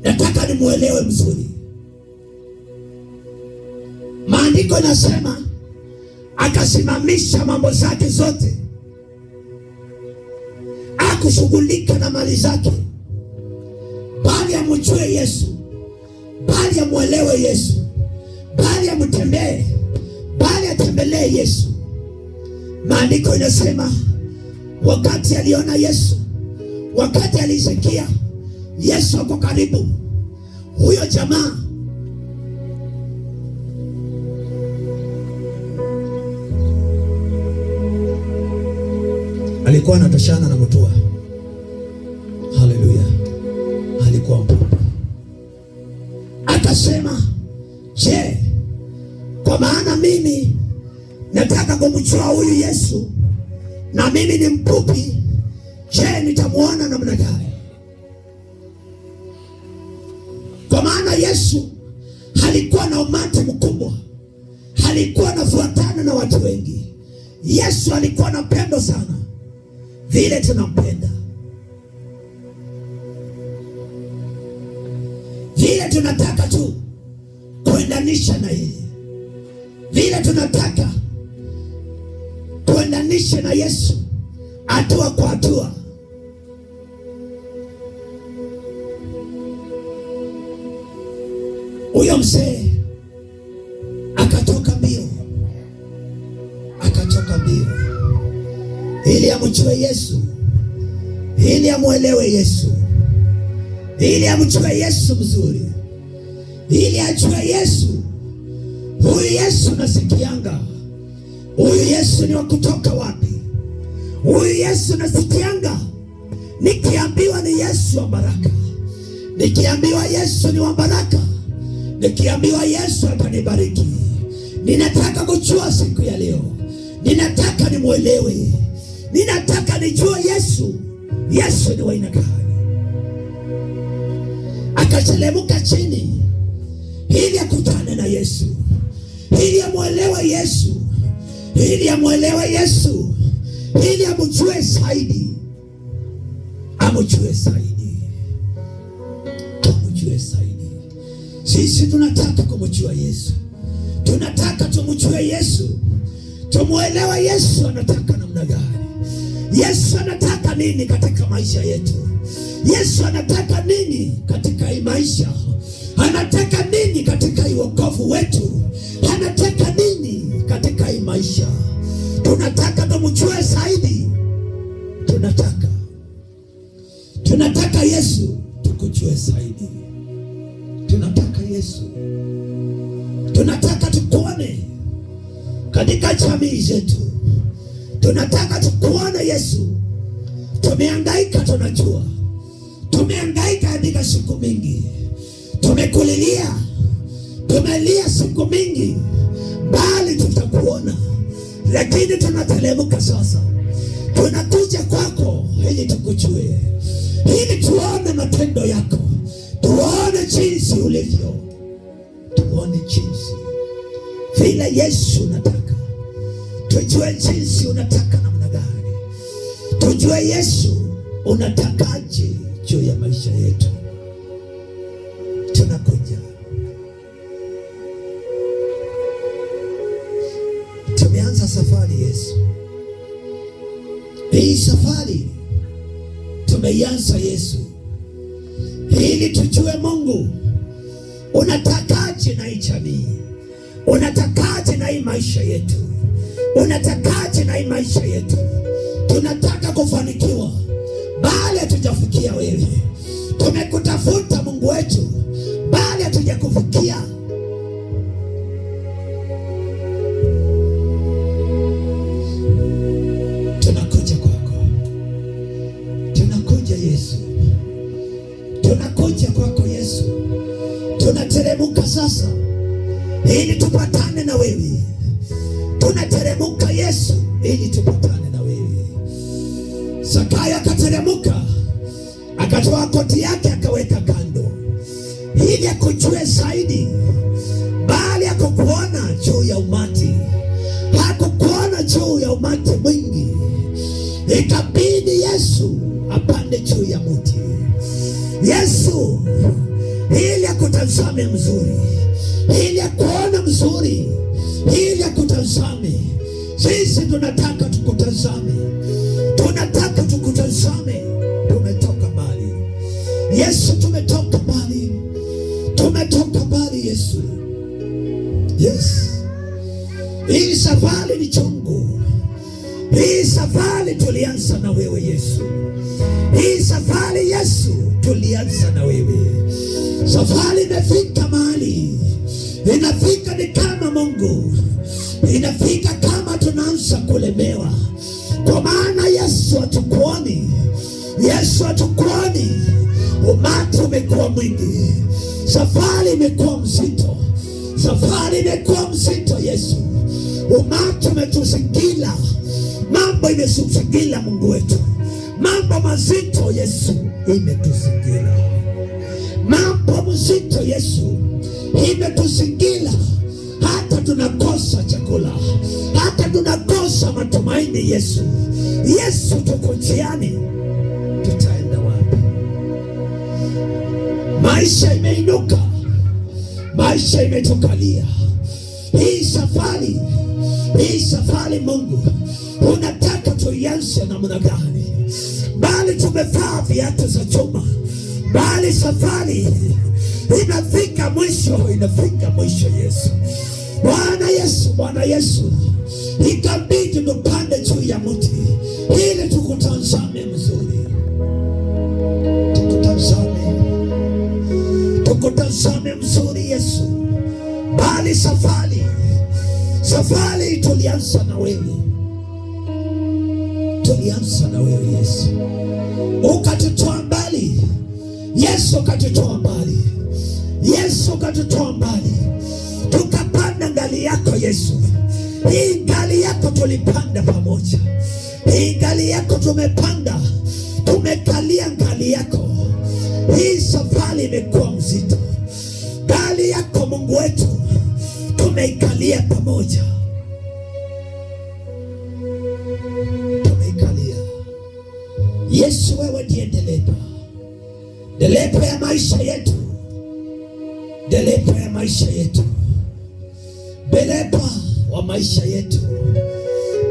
nataka nimuelewe mzuri. Maandiko nasema akasimamisha mambo zake zote, akushughulika na mali zake, bali amjue Yesu, bali amuelewe Yesu, bali amtembee, bali atembelee Yesu. Maandiko inasema wakati aliona Yesu, wakati alisikia Yesu ako karibu, huyo jamaa alikuwa anatoshana na mtua. Haleluya, alikuwa mpupa. Akasema, je, kwa maana mimi nataka kumjua huyu Yesu na mimi ni mpupi, je, nitamuona namna gani? Kwa maana Yesu alikuwa na umati mkubwa, alikuwa anafuatana na watu wengi. Yesu alikuwa na pendo sana, vile tunampenda, vile tunataka tu kuendanisha na yeye, vile tunataka kuendanisha na Yesu hatua kwa hatua. Huyo mzee akatoka mbio ili amjue Yesu, ili amuelewe Yesu, ili amjue Yesu mzuri, ili ajue Yesu. Huyu Yesu nasikianga, huyu Yesu ni wa kutoka wapi? Huyu Yesu nasikianga nikiambiwa ni Yesu wa baraka, nikiambiwa Yesu ni wa baraka, nikiambiwa Yesu atanibariki. Ninataka kujua siku ya leo, ninataka nimuelewe, ninataka nijue Yesu. Yesu ni wa aina gani? Akachelemuka chini ili akutane na Yesu, ili amuelewe Yesu, ili amuelewe Yesu, ili amjue zaidi, amjue zaidi, amjue zaidi. Sisi tunataka kumjua Yesu, tunataka tumjue Yesu, tumuelewe Yesu anataka namna gani, Yesu anataka nini katika maisha yetu, Yesu anataka nini katika hii maisha, anataka nini katika hii wokovu wetu, anataka nini katika hii maisha. Tunataka tumjue zaidi, tunataka Yesu tukujue zaidi, tunataka Yesu, tunataka tukuone katika jamii zetu, tunataka tukuone Yesu. Tumehangaika, tunajua tumehangaika katika siku mingi, tumekulilia, tumelia siku mingi, bali tutakuona. Lakini tunatelemuka sasa, tunakuja kwako ili tukujue, ili tuone matendo yako, tuone jinsi ulivyo, tuone jinsi vile Yesu unataka, tujue jinsi unataka namna gani, tujue Yesu unatakaje juu ya maisha yetu. Tunakuja, tumeanza safari Yesu. Hii safari tumeianza Yesu, ili tujue Mungu unatakaje na hii jamii, unatakaje na hii maisha yetu, unatakaje na maisha yetu? Tunataka kufanikiwa, bali hatujafikia wewe. Tumekutafuta Mungu wetu, bali hatujakufikia. Tunakuja kwako, tunakuja Yesu, tunakuja kwako Yesu. Tunateremka sasa ili tupatane na wewe. Tunateremka Yesu ili tupatane na wewe. Zakayo akateremka, akatoa koti yake akaweka kando ili akujue zaidi, bali hakukuona juu ya umati, hakukuona juu ya umati mwingi. Ikabidi Yesu apande juu ya mti. Yesu ili akutazame mzuri, ili akuone mzuri, ili akutazame. Sisi tunataka tukutazame, tunataka tukutazame. Tumetoka mbali Yesu, tumetoka mbali, tumetoka mbali Yesu. Yes, hii safari ni chungu. Hii safari tulianza na wewe Yesu. Hii safari Yesu tulianza na wewe. Safari imefika mahali, inafika ni kama Mungu, inafika kama tunaanza kulemewa, kwa maana Yesu hatukuoni. Yesu hatukuoni. Umati umekuwa mwingi, safari imekuwa mzito, safari imekuwa mzito Yesu. Umati umetuzingira, mambo imetuzingira Mungu wetu, mambo mazito Yesu imetuzingira, mambo mazito Yesu imetuzingira, hata tunakosa chakula, hata tunakosa matumaini Yesu. Yesu, tuko njiani, tutaenda wapi? Maisha imeinuka, maisha imetukalia. Hii safari Mungu, unataka tuianze namna gani? Bali tumevaa viatu za chuma, bali safari inafika mwisho, inafika mwisho Yesu. Bwana Yesu, Bwana Yesu, ikabidi tupande juu ya mti ili tukutazame mzuri, tukutazame mzuri Yesu. Bali safari tulianza na wewe, tulianza na wewe Yesu. Ukatutoa mbali Yesu, ukatutoa mbali Yesu, ukatutoa mbali, tukapanda ngali yako Yesu. Hii ngali yako tulipanda pamoja, hii ngali yako tumepanda, tumekalia ngali yako. Hii safari imekuwa mzito, ngali yako Mungu wetu tumeikalia pamoja, tumeikalia Yesu. Wewe ndiye dereva ya maisha yetu, dereva ya maisha yetu, dereva wa maisha yetu,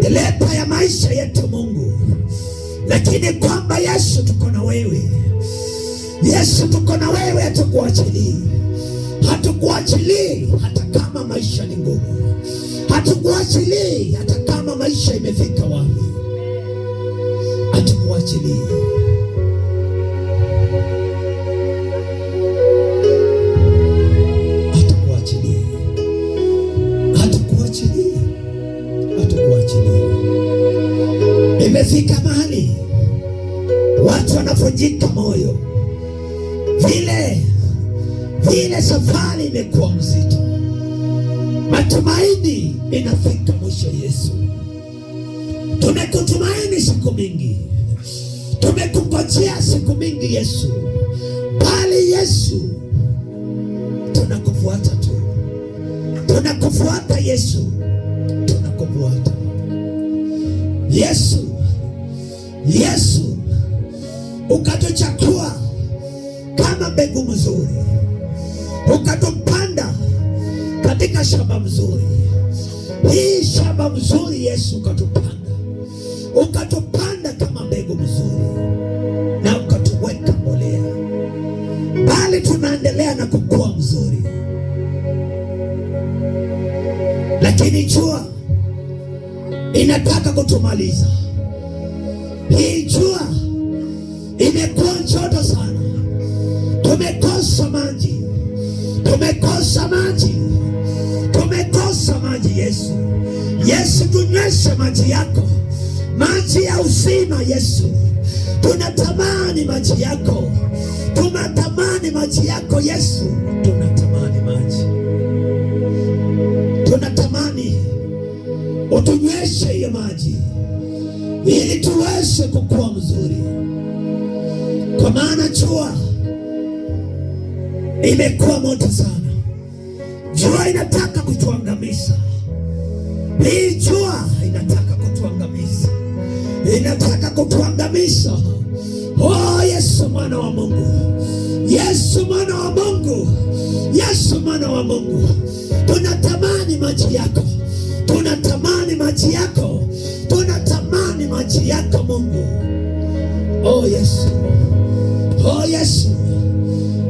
dereva ya maisha yetu Mungu. Lakini kwamba Yesu tuko na wewe, Yesu tuko na wewe, hatukuachilii, hatukuachilii hata kama maisha ni ngumu, hatukuachilii hata kama maisha imefika wapi, hatukuachilii. Imefika mahali watu wanavunjika moyo, vile safari imekuwa mzito, matumaini inafika mwisho Yesu. Tumekutumaini siku mingi, tumekungojea siku mingi Yesu, bali Yesu tunakufuata tu, tunakufuata Yesu, tunakufuata Yesu. Yesu, ukatuchakua kama mbegu mzuri, ukatupanda katika shamba mzuri. Hii shamba mzuri Yesu, ukatupanda kama mbegu mzuri na ukatuweka mbolea, bali tunaendelea na kukua mzuri. Lakini jua inataka kutumaliza. Hii jua imekuwa joto sana, tumekosa maji, tumekosa maji, tumekosa maji. Yesu, Yesu, tunyweshe maji yako, maji ya uzima. Yesu, tunatamani maji yako, tunatamani maji yako. Yesu, tunatamani maji, tunatamani utunyweshe hiyo maji ili tuweze kukua mzuri, kwa maana jua imekuwa moto sana. Jua inataka kutuangamiza. Hii jua inataka kutuangamiza, inataka kutuangamiza. Oh Yesu, mwana wa Mungu, Yesu, mwana wa Mungu, Yesu, mwana wa Mungu, tunatamani maji yako, tunatamani maji yako, tunatamani maji yako Mungu. Oh Yesu, oh Yesu,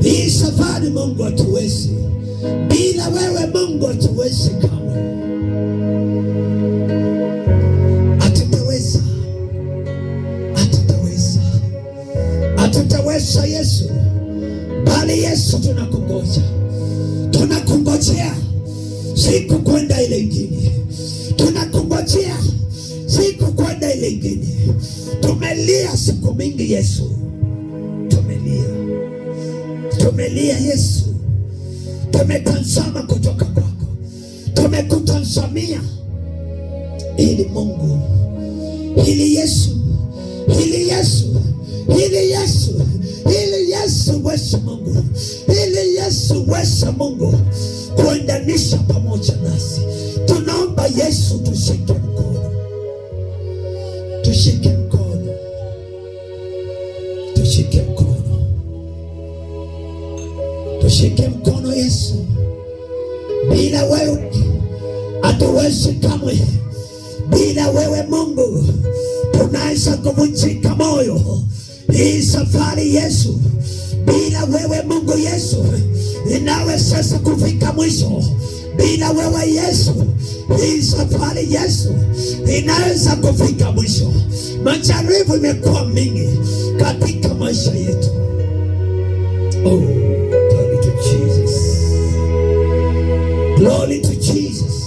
hii safari Mungu hatuwezi bila wewe. Mungu hatuwezi kamwe, hatutaweza, hatutaweza, hatutaweza Yesu, bali Yesu tunakungoja, tunakungojea siku kwenda ile ingine, tunakungojea siku kwenda ile ingine. Tumelia siku mingi Yesu, tumelia, tumelia Yesu, tumetazama kutoka kwako, tumekutazamia ili Mungu, ili Yesu, ili Yesu, ili Yesu, ili Yesu wese Mungu, ili Yesu wese Mungu kuendanisha pamoja nasi. Tunaomba Yesu, tushike mkono, tushike mkono, tushike mkono, tushike mkono Yesu. Bila wewe hatuwezi kamwe, bila wewe Mungu tunaweza kuvunjika moyo. Hii safari Yesu, bila wewe Mungu Yesu inawe sasa kufika mwisho. Bila wewe Yesu, hii safari Yesu inaweza kufika mwisho. Majaribu imekuwa mingi katika maisha yetu. Oh, glory to Jesus, glory to Jesus.